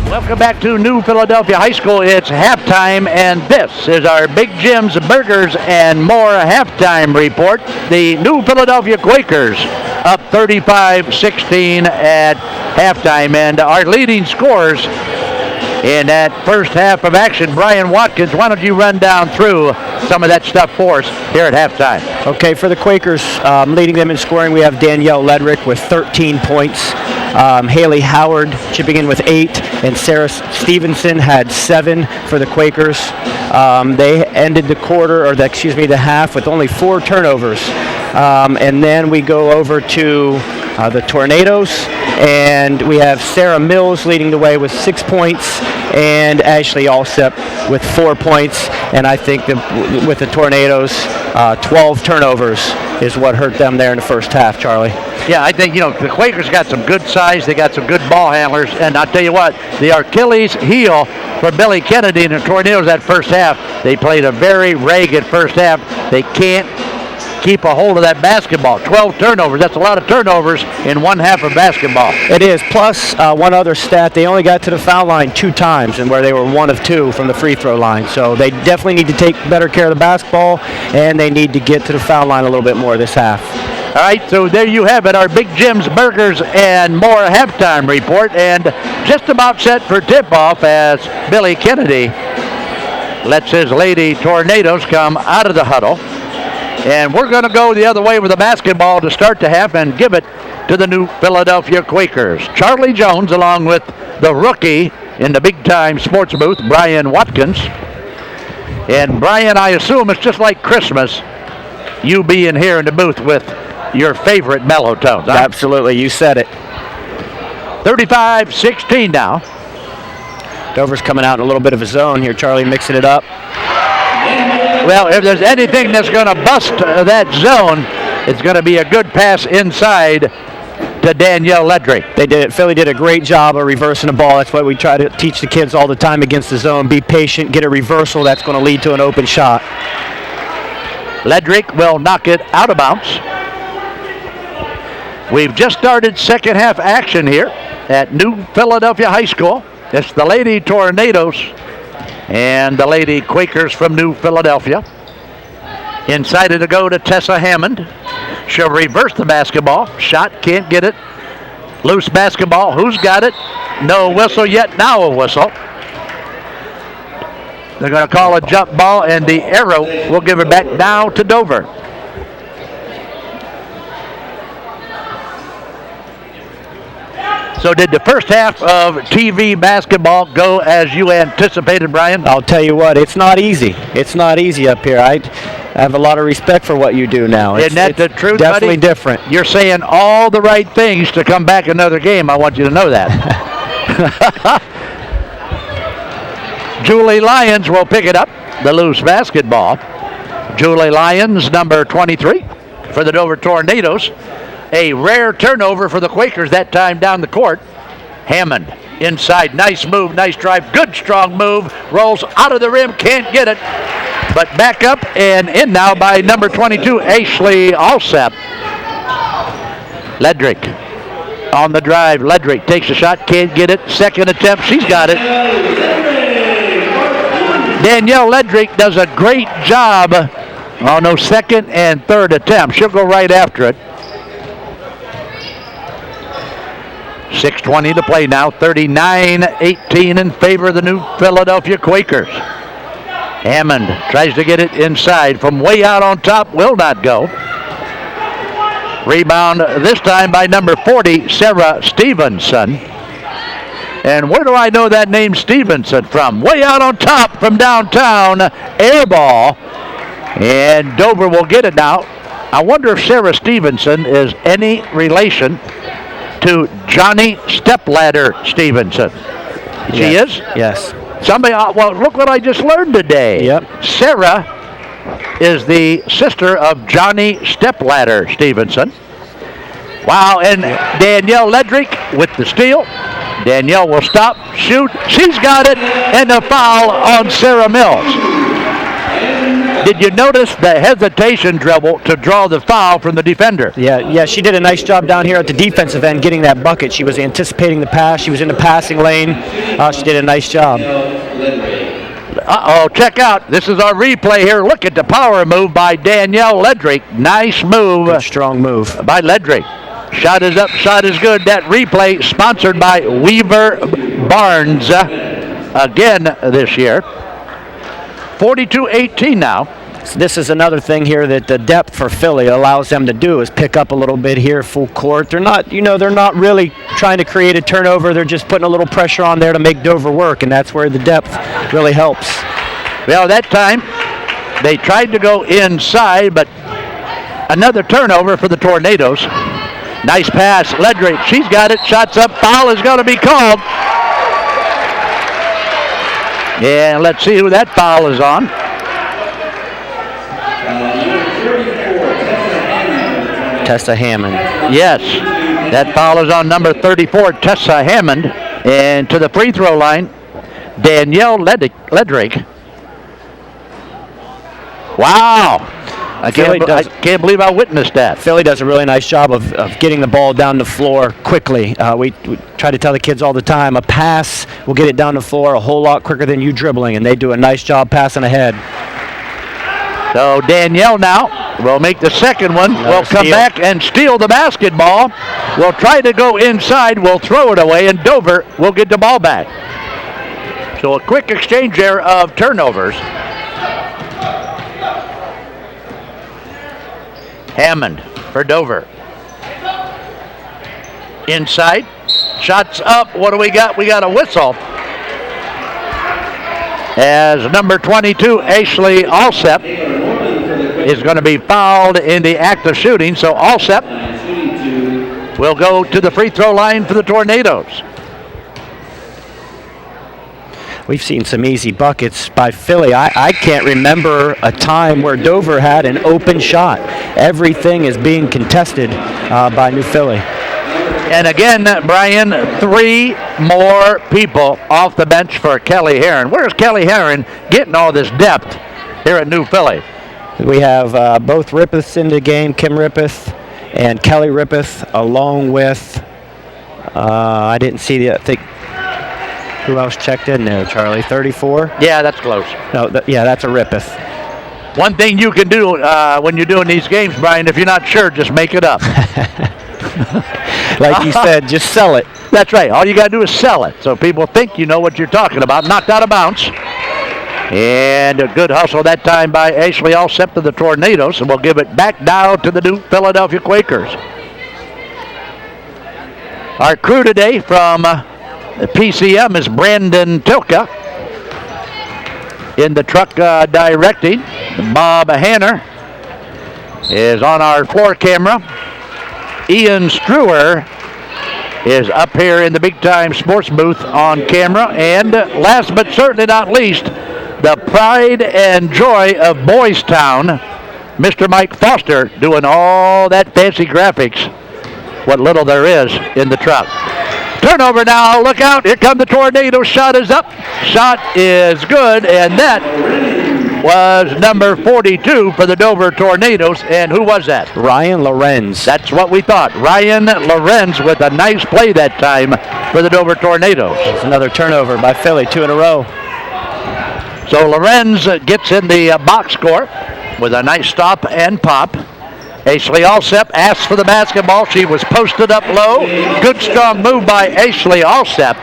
Welcome back to New Philadelphia High School. It's halftime, and this is our Big Jim's Burgers and More halftime report. The New Philadelphia Quakers up 35-16 at halftime, and our leading scorers in that first half of action. Brian Watkins, why don't you run down through some of that stuff for us here at halftime? Okay, for the Quakers, leading them in scoring, we have Danielle Ledrick with 13 points. Haley Howard chipping in with 8, and Sarah Stevenson had 7 for the Quakers. They ended the the half with only 4 turnovers. And then we go over to the Tornadoes, and we have Sarah Mills leading the way with 6 points, and Ashley Alsep with 4 points. And I think that with the Tornadoes, 12 turnovers is what hurt them there in the first half, Charlie. Yeah, I think, the Quakers got some good size. They got some good ball handlers. And I'll tell you what, the Achilles heel for Billy Kennedy and the Tornadoes that first half, they played a very ragged first half. They can't keep a hold of that basketball. 12 turnovers. That's a lot of turnovers in one half of basketball. It is. Plus, one other stat, they only got to the foul line 2 times, and where they were 1 of 2 from the free throw line. So they definitely need to take better care of the basketball, and they need to get to the foul line a little bit more this half. All right, so there you have it, our Big Jim's Burgers and More halftime report, and just about set for tip-off as Billy Kennedy lets his Lady Tornadoes come out of the huddle. And we're going to go the other way with the basketball to start the half and give it to the New Philadelphia Quakers. Charlie Jones along with the rookie in the big-time sports booth, Brian Watkins. And Brian, I assume it's just like Christmas, you being here in the booth with your favorite mellow tones. Huh? Absolutely, you said it. 35-16 now. Dover's coming out in a little bit of a zone here. Charlie mixing it up. Well, if there's anything that's going to bust that zone, It's going to be a good pass inside to Danielle Ledrick. They did it. Philly did a great job of reversing the ball. That's what we try to teach the kids all the time against the zone. Be patient, get a reversal. That's going to lead to an open shot. Ledrick will knock it out of bounds. We've just started second half action here at New Philadelphia High School. It's the Lady Tornadoes and the Lady Quakers from New Philadelphia. Inside it to go to Tessa Hammond. She'll reverse the basketball. Shot, can't get it. Loose basketball. Who's got it? No whistle yet. Now a whistle. They're going to call a jump ball, and the arrow will give it back now to Dover. So did the first half of TV basketball go as you anticipated, Brian? I'll tell you what, it's not easy. It's not easy up here. I have a lot of respect for what you do now. Isn't that the truth, definitely buddy? Different. You're saying all the right things to come back another game. I want you to know that. Julie Lyons will pick it up, the loose basketball. Julie Lyons, number 23 for the Dover Tornadoes. A rare turnover for the Quakers that time down the court. Hammond inside, nice move, nice drive, good strong move, rolls out of the rim, can't get it, but back up and in now by number 22, Ashley Alsep. Ledrick on the drive. Ledrick takes a shot, can't get it, second attempt, she's got it. Danielle Ledrick does a great job on those second and third attempts. She'll go right after it. 6:20 to play now, 39-18 in favor of the New Philadelphia Quakers. Hammond tries to get it inside from way out on top, will not go. Rebound this time by number 40, Sarah Stevenson. And where do I know that name Stevenson from? Way out on top from downtown, air ball. And Dover will get it now. I wonder if Sarah Stevenson is any relation to Johnny Stepladder Stevenson. She is? Yes. Somebody, well, look what I just learned today. Yep. Sarah is the sister of Johnny Stepladder Stevenson. Wow, and Danielle Ledrick with the steal. Danielle will stop, shoot. She's got it, and a foul on Sarah Mills. Did you notice the hesitation dribble to draw the foul from the defender? Yeah, she did a nice job down here at the defensive end getting that bucket. She was anticipating the pass. She was in the passing lane. She did a nice job. Uh-oh, check out. This is our replay here. Look at the power move by Danielle Ledrick. Nice move. Good, strong move. By Ledrick. Shot is up, shot is good. That replay sponsored by Weaver Barnes again this year. 42-18 now. So this is another thing here that the depth for Philly allows them to do is pick up a little bit here full court. They're not really trying to create a turnover. They're just putting a little pressure on there to make Dover work, and that's where the depth really helps. Well, that time they tried to go inside, but another turnover for the Tornadoes. Nice pass. Ledrick, she's got it. Shots up. Foul is going to be called. Yeah, let's see who that foul is on. Tessa Hammond. Yes, that foul is on number 34, Tessa Hammond. And to the free throw line, Danielle Ledrick. Wow. I can't believe I witnessed that. Philly does a really nice job of getting the ball down the floor quickly. We try to tell the kids all the time, a pass will get it down the floor a whole lot quicker than you dribbling, and they do a nice job passing ahead. So Danielle now will make the second one. Another will come steal. back and steal the basketball. Will try to go inside. Will throw it away, and Dover will get the ball back. So a quick exchange there of turnovers. Hammond for Dover. Inside. Shots up. What do we got? We got a whistle. As number 22, Ashley Alsep, is going to be fouled in the act of shooting. So Alsep will go to the free throw line for the Tornadoes. we've seen some easy buckets by Philly. I can't remember a time where Dover had an open shot. Everything is being contested by New Philly. And again, Brian, 3 more people off the bench for Kelly Herron. Where's Kelly Herron getting all this depth here at New Philly? We have both Rippeths in the game, Kim Rippeth and Kelly Rippeth, along with, I didn't see who else checked in there, Charlie? 34? Yeah, that's close. No, that's a Rippeth. One thing you can do when you're doing these games, Brian, if you're not sure, just make it up. Like you said, just sell it. That's right. All you got to do is sell it so people think you know what you're talking about. Knocked out of bounds. And a good hustle that time by Ashley Alsep to the Tornadoes. And we'll give it back now to the New Philadelphia Quakers. Our crew today from PCM is Brandon Tilka. In the truck directing, Bob Hanner is on our floor camera. Ian Struer is up here in the Big Time Sports booth on camera. And last but certainly not least, the pride and joy of Boys Town, Mr. Mike Foster, doing all that fancy graphics, what little there is in the truck. Turnover now, look out, here come the Tornadoes, shot is up, shot is good, and that was number 42 for the Dover Tornadoes, and who was that? Ryan Lorenz. That's what we thought. Ryan Lorenz with a nice play that time for the Dover Tornadoes. It's another turnover by Philly, 2 in a row. So Lorenz gets in the box score with a nice stop and pop. Ashley Alsep asks for the basketball. She was posted up low. Good strong move by Ashley Alsep.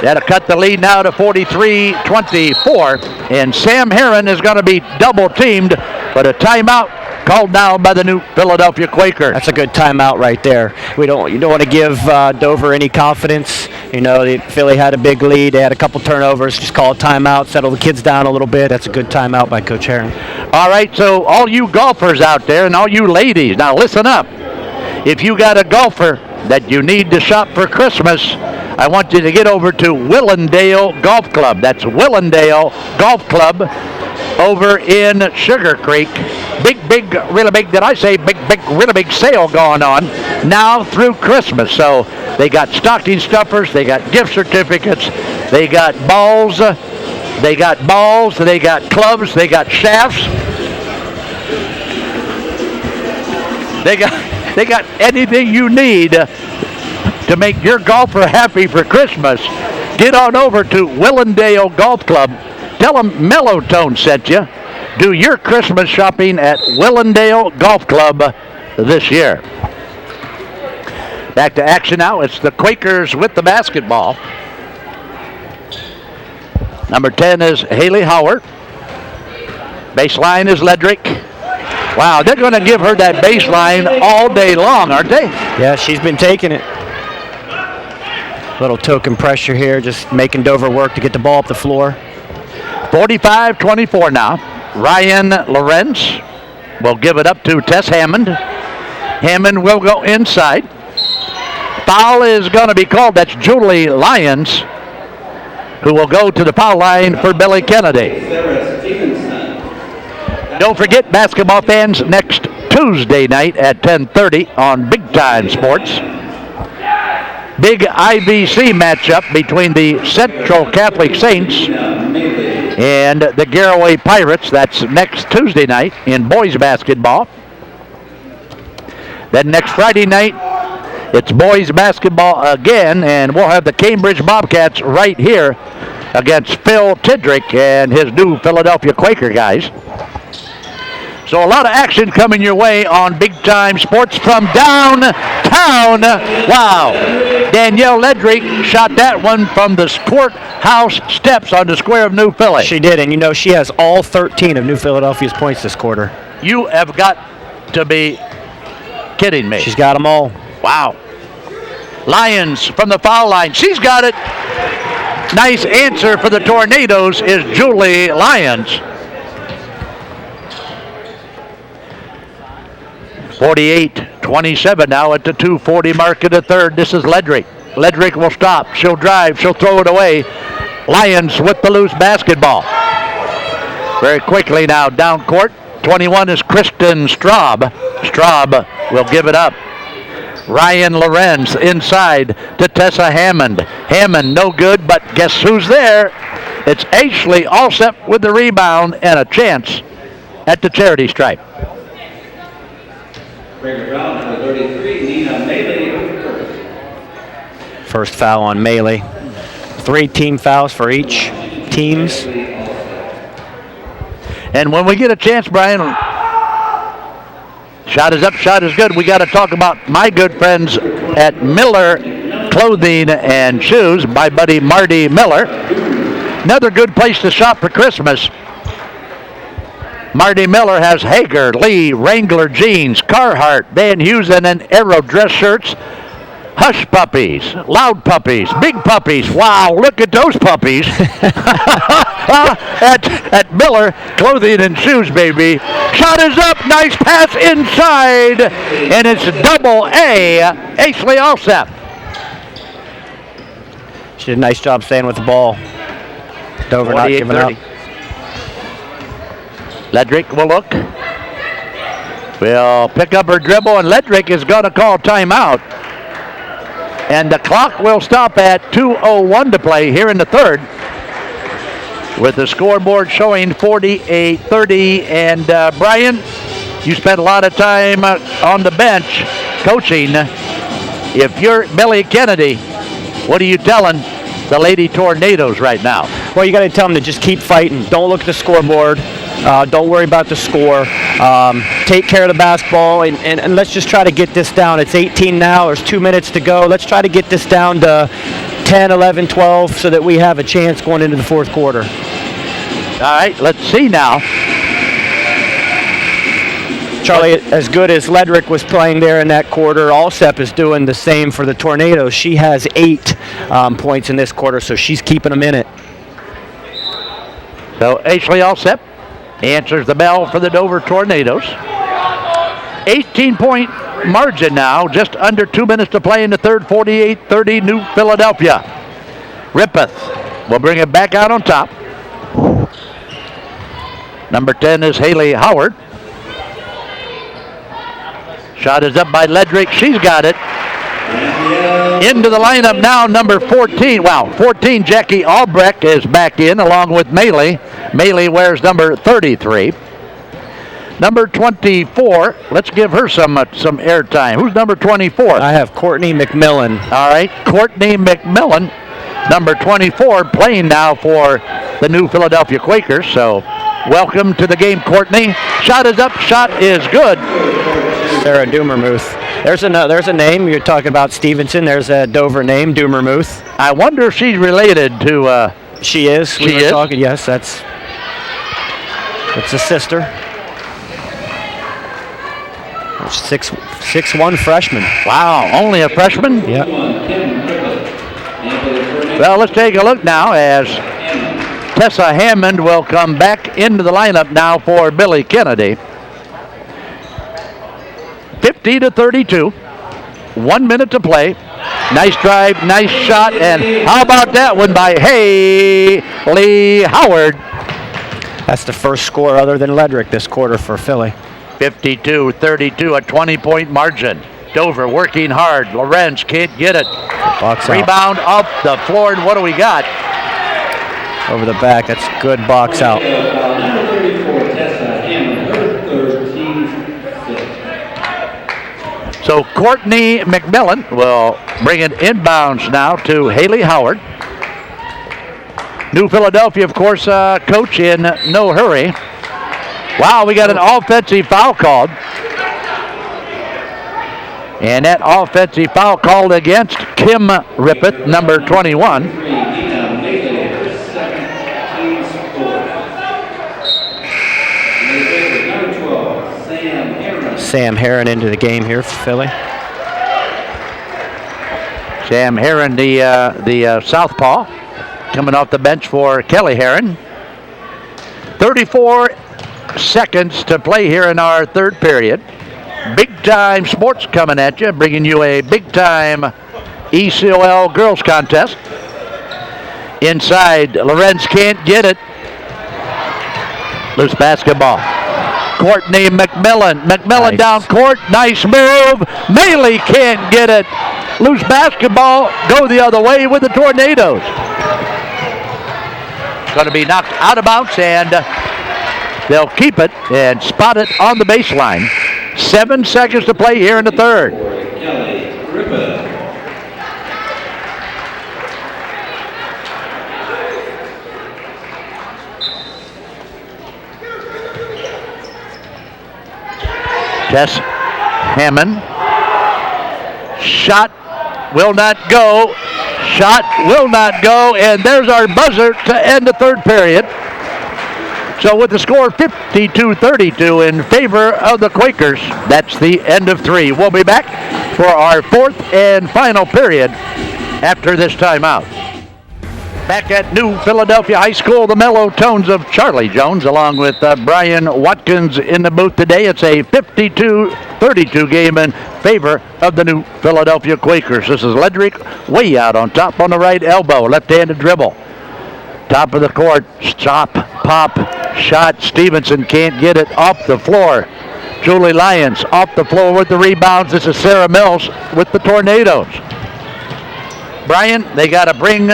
That'll cut the lead now to 43-24. And Sam Herron is going to be double teamed, but a timeout called now by the New Philadelphia Quakers. That's a good timeout right there. You don't want to give Dover any confidence. You know, Philly had a big lead. They had a couple turnovers. Just call a timeout, settle the kids down a little bit. That's a good timeout by Coach Herron. All right, so all you golfers out there and all you ladies, now listen up. If you got a golfer that you need to shop for Christmas, I want you to get over to Willendale Golf Club. That's Willendale Golf Club over in Sugar Creek. Really big, did I say really big sale going on now through Christmas. So they got stocking stuffers, they got gift certificates, they got balls, they got clubs, they got shafts. They got anything you need to make your golfer happy for Christmas. Get on over to Willendale Golf Club. Tell them Mellow Tone sent you. Do your Christmas shopping at Willendale Golf Club this year. Back to action now. It's the Quakers with the basketball. Number 10 is Haley Howard. Baseline is Ledrick. Wow, they're going to give her that baseline all day long, aren't they? Yeah, she's been taking it. Little token pressure here, just making Dover work to get the ball up the floor. 45-24 now. Ryan Lorenz will give it up to Tess Hammond. Hammond will go inside. Foul is going to be called. That's Julie Lyons, who will go to the foul line for Billy Kennedy. Don't forget, basketball fans, next Tuesday night at 10:30 on Big Time Sports. Big IVC matchup between the Central Catholic Saints and the Garaway Pirates. That's next Tuesday night in boys basketball. Then next Friday night, it's boys basketball again, and we'll have the Cambridge Bobcats right here against Phil Tidrick and his New Philadelphia Quaker guys. So a lot of action coming your way on Big Time Sports from downtown. Wow. Danielle Ledrick shot that one from the courthouse steps on the square of New Philly. She did, and you know she has all 13 of New Philadelphia's points this quarter. You have got to be kidding me. She's got them all. Wow. Lyons from the foul line. She's got it. Nice answer for the Tornadoes is Julie Lyons. 48-27 now at the 2:40 mark of the third. This is Ledrick. Ledrick will stop. She'll drive. She'll throw it away. Lions with the loose basketball. Very quickly now down court. 21 is Kristen Straub. Straub will give it up. Ryan Lorenz inside to Tessa Hammond. Hammond no good, but guess who's there? It's Ashley Alsep with the rebound and a chance at the charity stripe. Breaker foul number 33, Nina Melee. First foul on Melee. 3 team fouls for each teams. And when we get a chance, Brian, shot is up, shot is good. We got to talk about my good friends at Miller Clothing and Shoes, my buddy Marty Miller. Another good place to shop for Christmas. Marty Miller has Hager, Lee, Wrangler jeans, Carhartt, Van Heusen, and Aero dress shirts. Hush puppies, loud puppies, big puppies. Wow, look at those puppies. at Miller Clothing and Shoes, baby. Shot is up, nice pass inside, and it's double A, Ashley Alsep. She did a nice job staying with the ball. Dover not giving up. Ledrick will look. Will pick up her dribble, and Ledrick is going to call timeout. And the clock will stop at 2:01 to play here in the third, with the scoreboard showing 48-30. And Brian, you spent a lot of time on the bench coaching. If you're Billy Kennedy, what are you telling the Lady Tornadoes right now? Well, you got to tell them to just keep fighting. Don't look at the scoreboard. Don't worry about the score. Take care of the basketball, and let's just try to get this down. It's 18 now. There's 2 minutes to go. Let's try to get this down to 10, 11, 12 so that we have a chance going into the fourth quarter. All right, let's see now. Charlie, as good as Ledrick was playing there in that quarter, Alsep is doing the same for the Tornadoes. She has 8 points in this quarter, so she's keeping them in it. So Ashley Alsep answers the bell for the Dover Tornadoes. 18-point margin now, just under 2 minutes to play in the third, 48-30 New Philadelphia. Rippeth will bring it back out on top. Number 10 is Haley Howard. Shot is up by Ledrick. She's got it. Into the lineup now, number 14. Wow, 14, Jackie Albrecht is back in along with Melee. Melee wears number 33. Number 24, let's give her some airtime. Who's number 24? I have Courtney McMillan. All right, Courtney McMillan, number 24, playing now for the New Philadelphia Quakers. So welcome to the game, Courtney. Shot is up, shot is good. Sarah Dumermuth. There's a name. You're talking about Stevenson. There's a Dover name, Dumermuth. I wonder if she's related to... She is. She we were is? talking. Yes, that's a sister. 6'1" freshman. Wow, only a freshman? Yeah. Well, let's take a look now as Tessa Hammond will come back into the lineup now for Billy Kennedy. 50-32. 1 minute to play. Nice drive, nice shot, and how about that one by Haley Howard? That's the first score other than Ledrick this quarter for Philly. 52-32, a 20-point margin. Dover working hard. Lorenz can't get it. Box out. Rebound up the floor, and what do we got? Over the back. That's good box out. Number 34, Tessa Hammond, her third, team 6. So Courtney McMillan will bring it inbounds now to Haley Howard. New Philadelphia, of course, coach in no hurry. Wow, we got an offensive foul called. And that offensive foul called against Kim Rippeth, number 21. Sam Herron into the game here for Philly. Sam Herron, the southpaw, coming off the bench for Kelly Herron. 34 seconds to play here in our third period. Big time sports coming at you, bringing you a big time ECOL girls contest. Inside, Lorenz can't get it. Loose basketball. Courtney McMillan. McMillan Nice. down court. Nice move. Maley can't get it. Loose basketball. Go the other way with the Tornadoes. It's going to be knocked out of bounds, and they'll keep it and spot it on the baseline. 7 seconds to play here in the third. Kelly Griffith. Tess Hammond. Shot will not go. Shot will not go. And there's our buzzer to end the third period. So with the score 52-32 in favor of the Quakers, that's the end of three. We'll be back for our fourth and final period after this timeout. Back at New Philadelphia High School, the mellow tones of Charlie Jones along with Brian Watkins in the booth today. It's a 52-32 game in favor of the New Philadelphia Quakers. This is Ledrick way out on top on the right elbow, left-handed dribble. Top of the court, stop, pop, shot. Stevenson can't get it off the floor. Julie Lyons off the floor with the rebounds. This is Sarah Mills with the Tornadoes. Brian, they got to bring...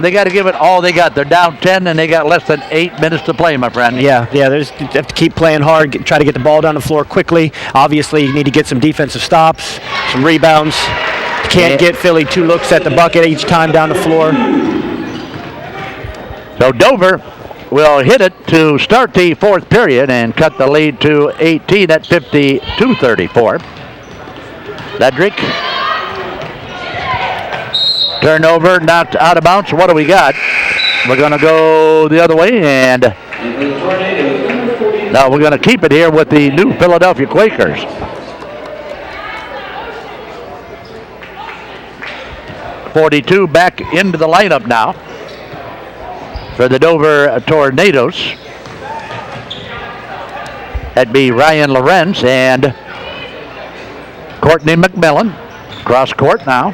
they got to give it all they got. They're down 10, and they got less than 8 minutes to play, my friend. Yeah, they have to keep playing hard, try to get the ball down the floor quickly. Obviously, you need to get some defensive stops, some rebounds. You can't get Philly 2 looks at the bucket each time down the floor. So Dover will hit it to start the fourth period and cut the lead to 18 at 52-34. Ledrick. Turnover, knocked out of bounds. What do we got? We're going to go the other way, and now we're going to keep it here with the New Philadelphia Quakers. .42 back into the lineup now for the Dover Tornadoes. That'd be Ryan Lorenz and Courtney McMillan. Cross court now.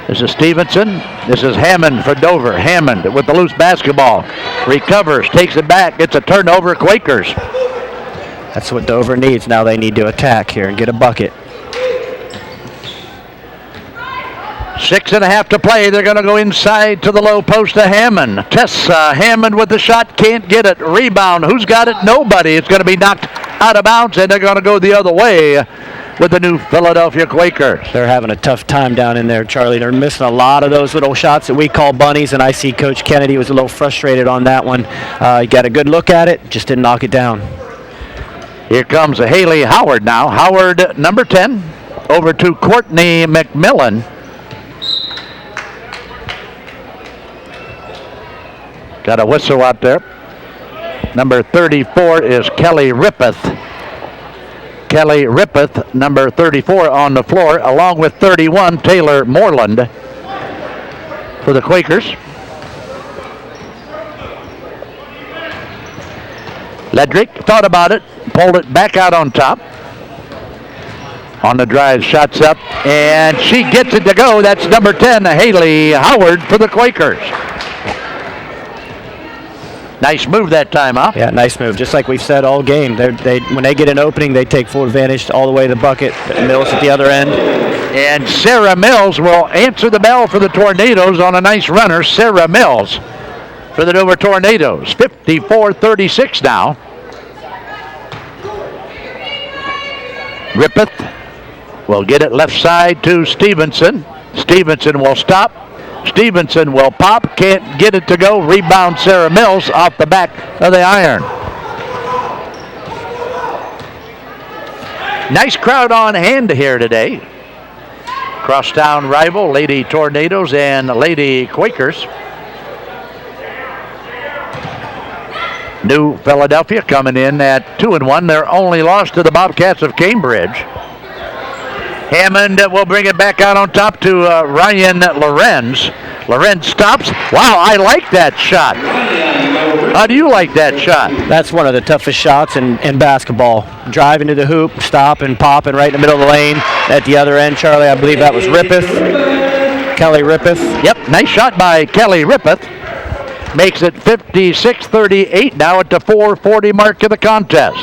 This is Stevenson. This is Hammond for Dover. Hammond with the loose basketball. Recovers, takes it back. It's a turnover, Quakers. That's what Dover needs. Now they need to attack here and get a bucket. 6.5 to play. They're going to go inside to the low post to Hammond. Tessa Hammond with the shot. Can't get it. Rebound. Who's got it? Nobody. It's going to be knocked out of bounds, and they're going to go the other way with the New Philadelphia Quakers. They're having a tough time down in there, Charlie. They're missing a lot of those little shots that we call bunnies, and I see Coach Kennedy was a little frustrated on that one. He got a good look at it, just didn't knock it down. Here comes Haley Howard now. Howard, number 10, over to Courtney McMillan. Got a whistle out there. Number 34 is Kelly Rippeth. Kelly Rippeth, number 34 on the floor, along with 31, Taylor Moreland for the Quakers. Ledrick thought about it, pulled it back out on top. On the drive, shots up, and she gets it to go. That's number 10, Haley Howard for the Quakers. Nice move that time, huh? Yeah, nice move. Just like we've said all game, when they get an opening, they take full advantage all the way to the bucket. Mills at the other end. And Sarah Mills will answer the bell for the Tornadoes on a nice runner. Sarah Mills for the Dover Tornadoes. 54-36 now. Rippeth will get it left side to Stevenson. Stevenson will stop. Stevenson will pop, can't get it to go. Rebound Sarah Mills off the back of the iron. Nice crowd on hand here today. Crosstown rival, Lady Tornadoes and Lady Quakers. New Philadelphia coming in at 2-1. Their only loss to the Bobcats of Cambridge. Hammond will bring it back out on top to Ryan Lorenz. Lorenz stops. Wow, I like that shot. How do you like that shot? That's one of the toughest shots in basketball. Driving to the hoop, stop and pop, and right in the middle of the lane. At the other end, Charlie, I believe that was Rippeth. Kelly Rippeth. Yep, nice shot by Kelly Rippeth. Makes it 56-38 now at the 4:40 mark of the contest.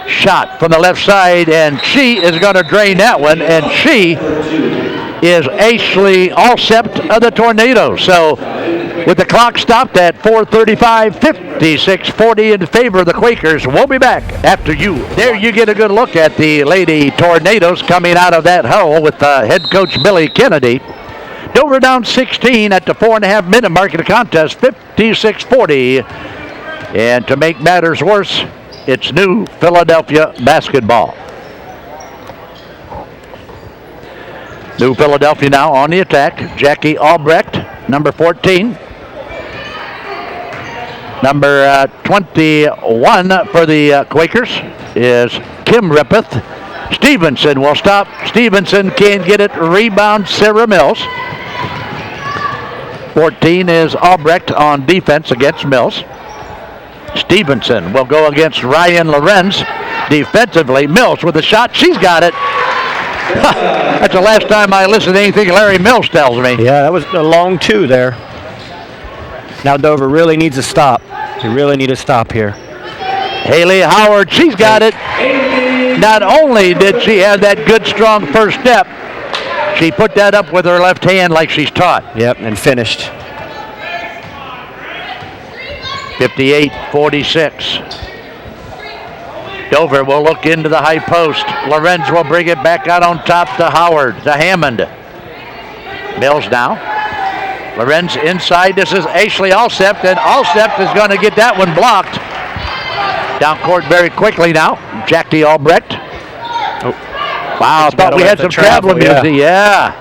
Shot from the left side, and she is going to drain that one, and she is Ashley Alsept of the Tornadoes. So with the clock stopped at 4:35, 56-40 in favor of the Quakers. We'll be back after you. There you get a good look at the Lady Tornadoes coming out of that huddle with head coach Billy Kennedy. Dover down 16 at the 4.5 minute mark of the contest, 56-40. And to make matters worse, it's New Philadelphia basketball. New Philadelphia now on the attack. Jackie Albrecht, number 14. Number 21 for the Quakers is Kim Rippeth. Stevenson will stop. Stevenson can't get it. Rebound, Sarah Mills. 14 is Albrecht on defense against Mills. Stevenson will go against Ryan Lorenz defensively. Mills with a shot. She's got it. That's the last time I listened to anything Larry Mills tells me. Yeah, that was a long two there. Now Dover really needs a stop. They really need a stop here. Haley Howard, she's got it. Not only did she have that good, strong first step, she put that up with her left hand like she's taught. Yep, and finished. 58-46. Dover will look into the high post. Lorenz will bring it back out on top to Howard, to Hammond. Mills now. Lorenz inside. This is Ashley Alsept, and Alsept is going to get that one blocked. Down court very quickly now. Jackie Albrecht. Oh. Wow, I thought we had some traveling music. Yeah.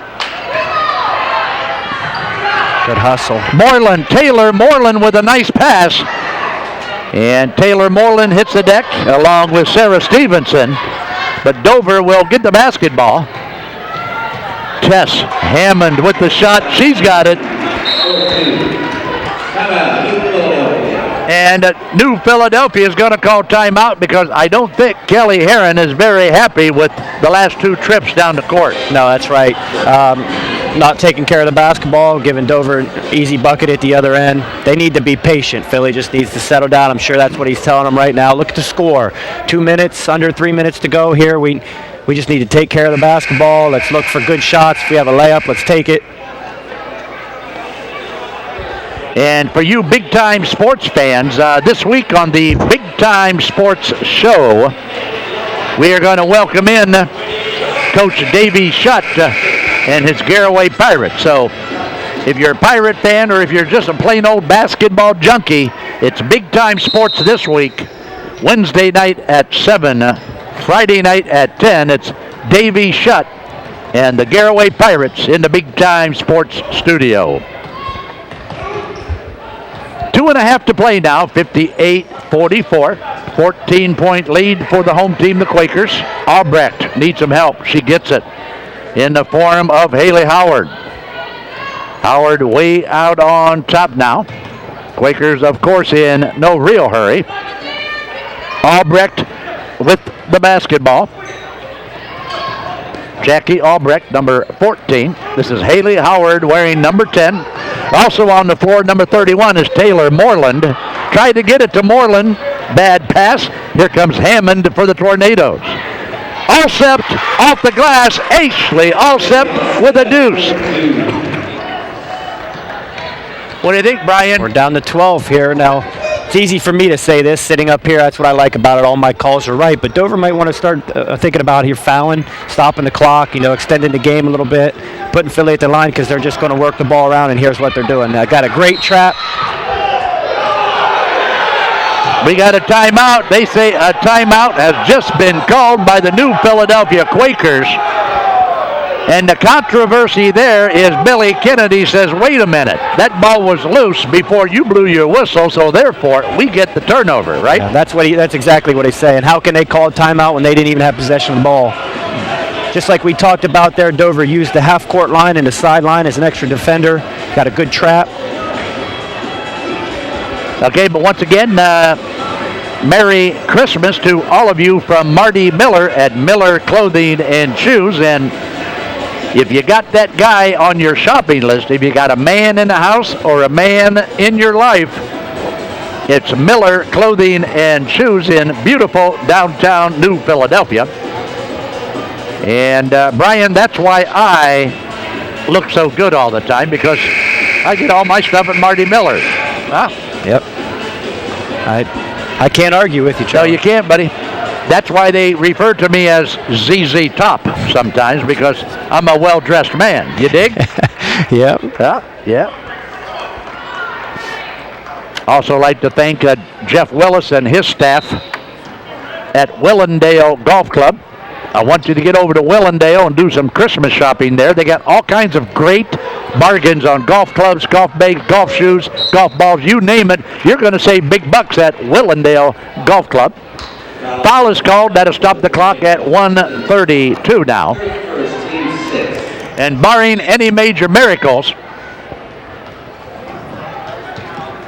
Good hustle. Taylor Moreland with a nice pass. And Taylor Moreland hits the deck along with Sarah Stevenson. But Dover will get the basketball. Tess Hammond with the shot. She's got it. And New Philadelphia is going to call timeout because I don't think Kelly Herron is very happy with the last two trips down the court. No, that's right. Not taking care of the basketball, giving Dover an easy bucket at the other end. They need to be patient. Philly just needs to settle down. I'm sure that's what he's telling them right now. Look at the score. 2 minutes, under 3 minutes to go here. We just need to take care of the basketball. Let's look for good shots. If we have a layup, let's take it. And for you big-time sports fans, this week on the Big Time Sports Show, we are going to welcome in Coach Davey Shutt and his Garaway Pirates. So if you're a Pirate fan or if you're just a plain old basketball junkie, it's Big Time Sports this week. Wednesday night at 7, Friday night at 10. It's Davey Shutt and the Garaway Pirates in the Big Time Sports studio. 2.5 to play now, 58-44. 14-point lead for the home team, the Quakers. Albrecht needs some help. She gets it in the form of Haley Howard. Howard way out on top now. Quakers, of course, in no real hurry. Albrecht with the basketball. Jackie Albrecht, number 14. This is Haley Howard wearing number 10. Also on the floor, number 31 is Taylor Moreland. Tried to get it to Moreland. Bad pass. Here comes Hammond for the Tornadoes. Alsept off the glass. Ashley Alsept with a deuce. What do you think, Brian? We're down to 12 here now. It's easy for me to say this sitting up here. That's what I like about it. All my calls are right. But Dover might want to start thinking about here fouling, stopping the clock, extending the game a little bit, putting Philly at the line because they're just going to work the ball around, and here's what they're doing. I got a great trap. We got a timeout. They say a timeout has just been called by the New Philadelphia Quakers. And the controversy there is Billy Kennedy says, wait a minute, that ball was loose before you blew your whistle, so therefore we get the turnover, right? Yeah, that's exactly what he's saying. How can they call a timeout when they didn't even have possession of the ball? Just like we talked about there, Dover used the half-court line and the sideline as an extra defender. Got a good trap. Okay, but once again, Merry Christmas to all of you from Marty Miller at Miller Clothing and Shoes. And If you got that guy on your shopping list, if you got a man in the house or a man in your life, it's Miller Clothing and Shoes in beautiful downtown New Philadelphia. And Brian, that's why I look so good all the time, because I get all my stuff at Marty Miller's. Huh? Yep. I can't argue with you, No, Charlie. you can't, buddy. That's why they refer to me as ZZ Top sometimes, because I'm a well-dressed man. You dig? Yep. Yeah. Also like to thank Jeff Willis and his staff at Willendale Golf Club. I want you to get over to Willendale and do some Christmas shopping there. They got all kinds of great bargains on golf clubs, golf bags, golf shoes, golf balls, you name it. You're going to save big bucks at Willendale Golf Club. Foul is called. That'll stop the clock at 1:32 now. And barring any major miracles,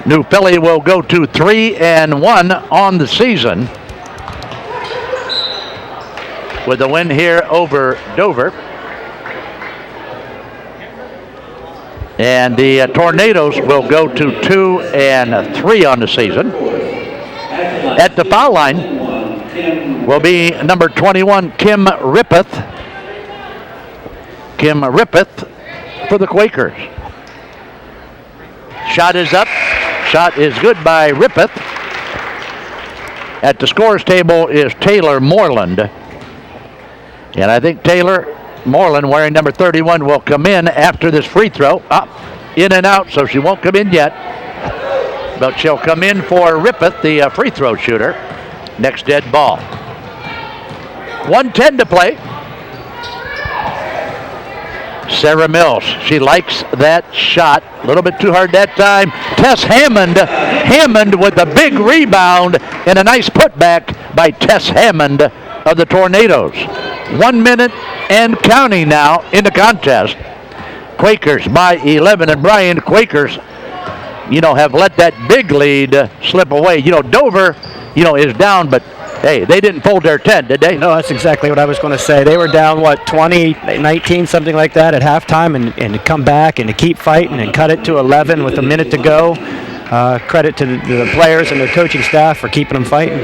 New Philly will go to 3-1 on the season with a win here over Dover. And the Tornadoes will go to 2-3 on the season. At the foul line will be number 21, Kim Rippeth. Kim Rippeth for the Quakers. Shot is up. Shot is good by Rippeth. At the scores table is Taylor Moreland. And I think Taylor Moreland, wearing number 31, will come in after this free throw. In and out, so she won't come in yet. But she'll come in for Rippeth, the free throw shooter. Next dead ball. 1:10 to play. Sarah Mills, she likes that shot. A little bit too hard that time. Tess Hammond. Hammond with a big rebound and a nice putback by Tess Hammond of the Tornadoes. 1 minute and counting now in the contest. Quakers by 11. And Brian, Quakers, have let that big lead slip away. Dover, is down, but hey, they didn't fold their tent, did they? No, that's exactly what I was going to say. They were down, 20, 19, something like that at halftime, and to come back and to keep fighting and cut it to 11 with a minute to go. Credit to the players and their coaching staff for keeping them fighting.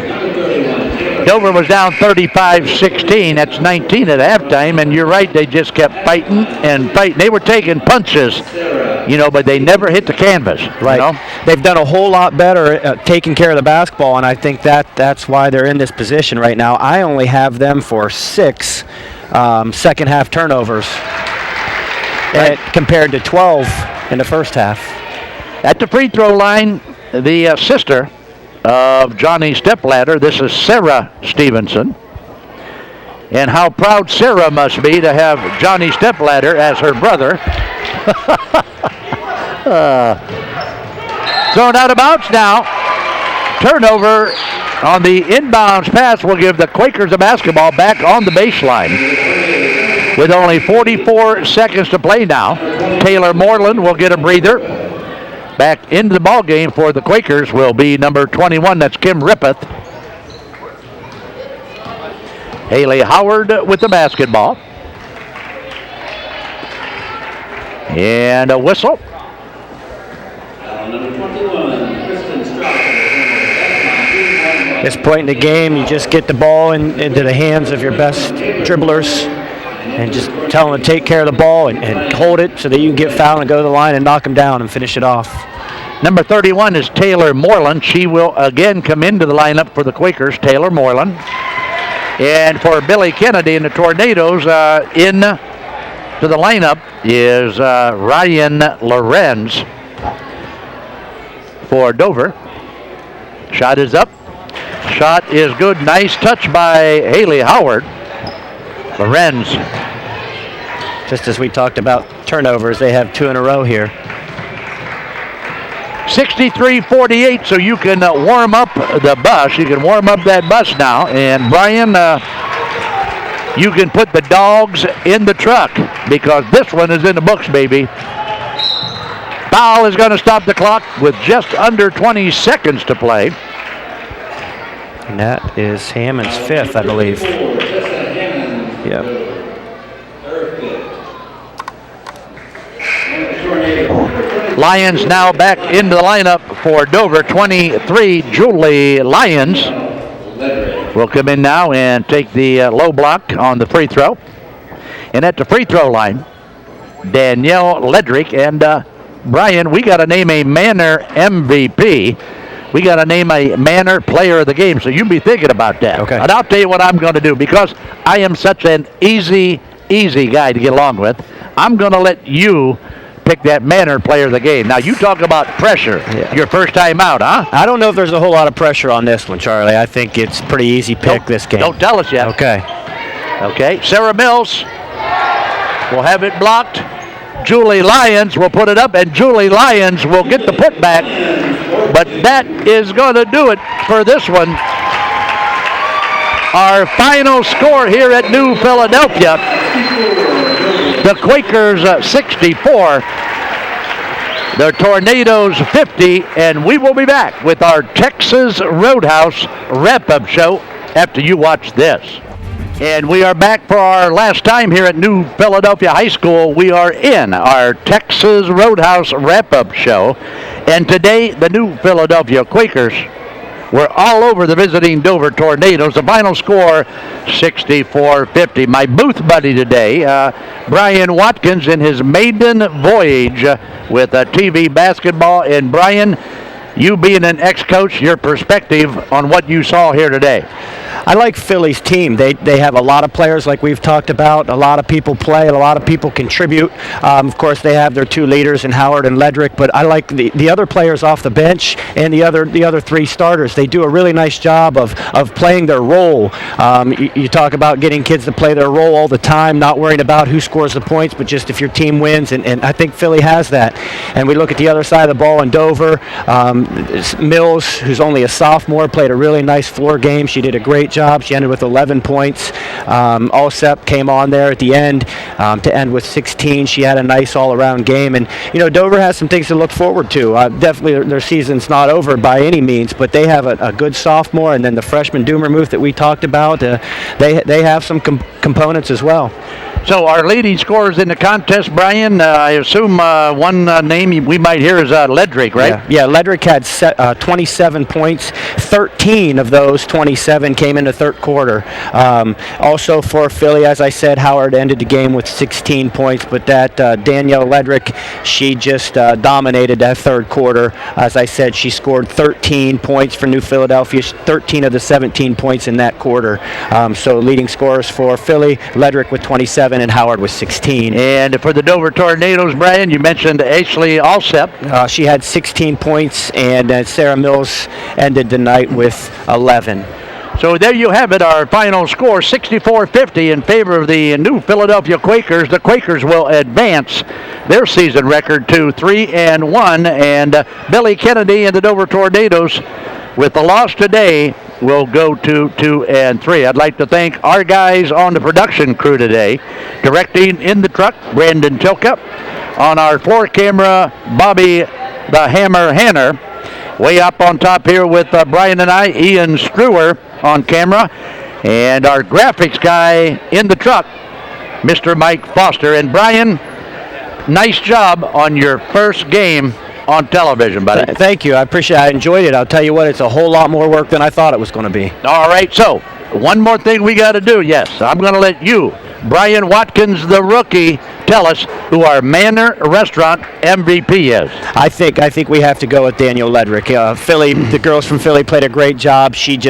Dover was down 35-16. That's 19 at halftime, and you're right, they just kept fighting and fighting. They were taking punches, but they never hit the canvas. Right. They've done a whole lot better at taking care of the basketball, and I think that's why they're in this position right now. I only have them for 6 second half turnovers compared to 12 in the first half. At the free throw line, the sister of Johnny Stepladder, this is Sarah Stevenson. And how proud Sarah must be to have Johnny Stepladder as her brother. Thrown out of bounds now. Turnover on the inbounds pass will give the Quakers the basketball back on the baseline. With only 44 seconds to play now, Taylor Moreland will get a breather. Back into the ball game for the Quakers will be number 21. That's Kim Rippeth. Haley Howard with the basketball. And a whistle. This point in the game, you just get the ball into the hands of your best dribblers and just tell them to take care of the ball and hold it so that you can get fouled and go to the line and knock them down and finish it off. Number 31 is Taylor Moreland. She will again come into the lineup for the Quakers, Taylor Moreland. And for Billy Kennedy and the Tornadoes, in to the lineup is Ryan Lorenz for Dover. Shot is up. Shot is good. Nice touch by Haley Howard. Lorenz. Just as we talked about turnovers, they have 2 in a row here. 63-48, so you can warm up the bus. You can warm up that bus now. And Brian, you can put the dogs in the truck because this one is in the books, baby. Foul is going to stop the clock with just under 20 seconds to play. And that is Hammond's 5th, I believe. Yep. Lyons now back into the lineup for Dover. 23, Julie Lyons will come in now and take the low block on the free throw. And at the free throw line, Danielle Ledrick. And Brian, we got to name a Manor MVP. We got to name a Manor player of the game. So you be thinking about that. Okay. And I'll tell you what I'm going to do, because I am such an easy guy to get along with. I'm going to let you pick that Manor player of the game. Now, you talk about pressure. Yeah. Your first time out, huh? I don't know if there's a whole lot of pressure on this one, Charlie. I think it's pretty easy pick this game. Don't tell us yet. Okay. Okay. Sarah Mills will have it blocked. Julie Lyons will put it up, and Julie Lyons will get the putback. But that is going to do it for this one. Our final score here at New Philadelphia, the Quakers 64, the Tornadoes 50, and we will be back with our Texas Roadhouse wrap-up show after you watch this. And we are back for our last time here at New Philadelphia High School. We are in our Texas Roadhouse wrap-up show. And today, the New Philadelphia Quakers were all over the visiting Dover Tornadoes. The final score, 64-50. My booth buddy today, Brian Watkins, in his maiden voyage with TV basketball. And Brian, you being an ex-coach, your perspective on what you saw here today. I like Philly's team. They have a lot of players like we've talked about. A lot of people play. A lot of people contribute. Of course, they have their two leaders in Howard and Ledrick, but I like the other players off the bench and the other three starters. They do a really nice job of playing their role. You talk about getting kids to play their role all the time, not worrying about who scores the points, but just if your team wins, and I think Philly has that. And we look at the other side of the ball in Dover. Mills, who's only a sophomore, played a really nice floor game. She did a great job. She ended with 11 points. Alsep came on there at the end to end with 16. She had a nice all-around game. And, Dover has some things to look forward to. Definitely their season's not over by any means, but they have a good sophomore, and then the freshman Doomermuth that we talked about, they have some components as well. So our leading scorers in the contest, Brian, I assume one name we might hear is Ledrick, right? Yeah, Ledrick had 27 points. 13 of those 27 came in the third quarter. Also for Philly, as I said, Howard ended the game with 16 points, but that Danielle Ledrick, she just dominated that third quarter. As I said, she scored 13 points for New Philadelphia, 13 of the 17 points in that quarter. So leading scorers for Philly, Ledrick with 27 and Howard with 16. And for the Dover Tornadoes, Brian, you mentioned Ashley Alsep. She had 16 points, and Sarah Mills ended the night with 11. So there you have it, our final score, 64-50 in favor of the New Philadelphia Quakers. The Quakers will advance their season record to 3-1, and Billy Kennedy and the Dover Tornadoes, with the loss today, will go to 2-3. I'd like to thank our guys on the production crew today. Directing in the truck, Brandon Tilka. On our floor camera, Bobby the Hammer Hanner. Way up on top here with Brian and I, Ian Struer on camera. And our graphics guy in the truck, Mr. Mike Foster. And Brian, nice job on your first game on television, buddy. Thank you. I appreciate it. I enjoyed it. I'll tell you what, it's a whole lot more work than I thought it was going to be. All right, so one more thing we got to do. Yes, I'm going to let you, Brian Watkins, the rookie, tell us who our Manor Restaurant MVP is. I think we have to go with Danielle Ledrick. Philly, the girls from Philly played a great job. She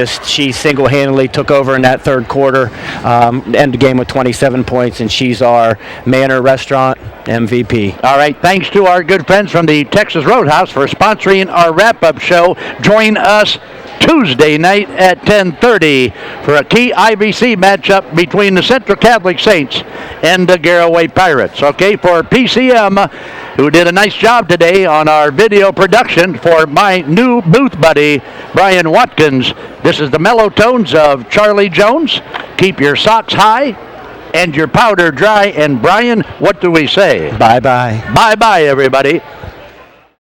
single-handedly took over in that third quarter, ended the game with 27 points, and she's our Manor Restaurant MVP. All right, thanks to our good friends from the Texas Roadhouse for sponsoring our wrap-up show. Join us Tuesday night at 10:30 for a key IVC matchup between the Central Catholic Saints and the Garraway Pirates. Okay, for PCM, who did a nice job today on our video production, for my new booth buddy, Brian Watkins, this is the mellow tones of Charlie Jones. Keep your socks high and your powder dry. And Brian, what do we say? Bye-bye. Bye-bye, everybody.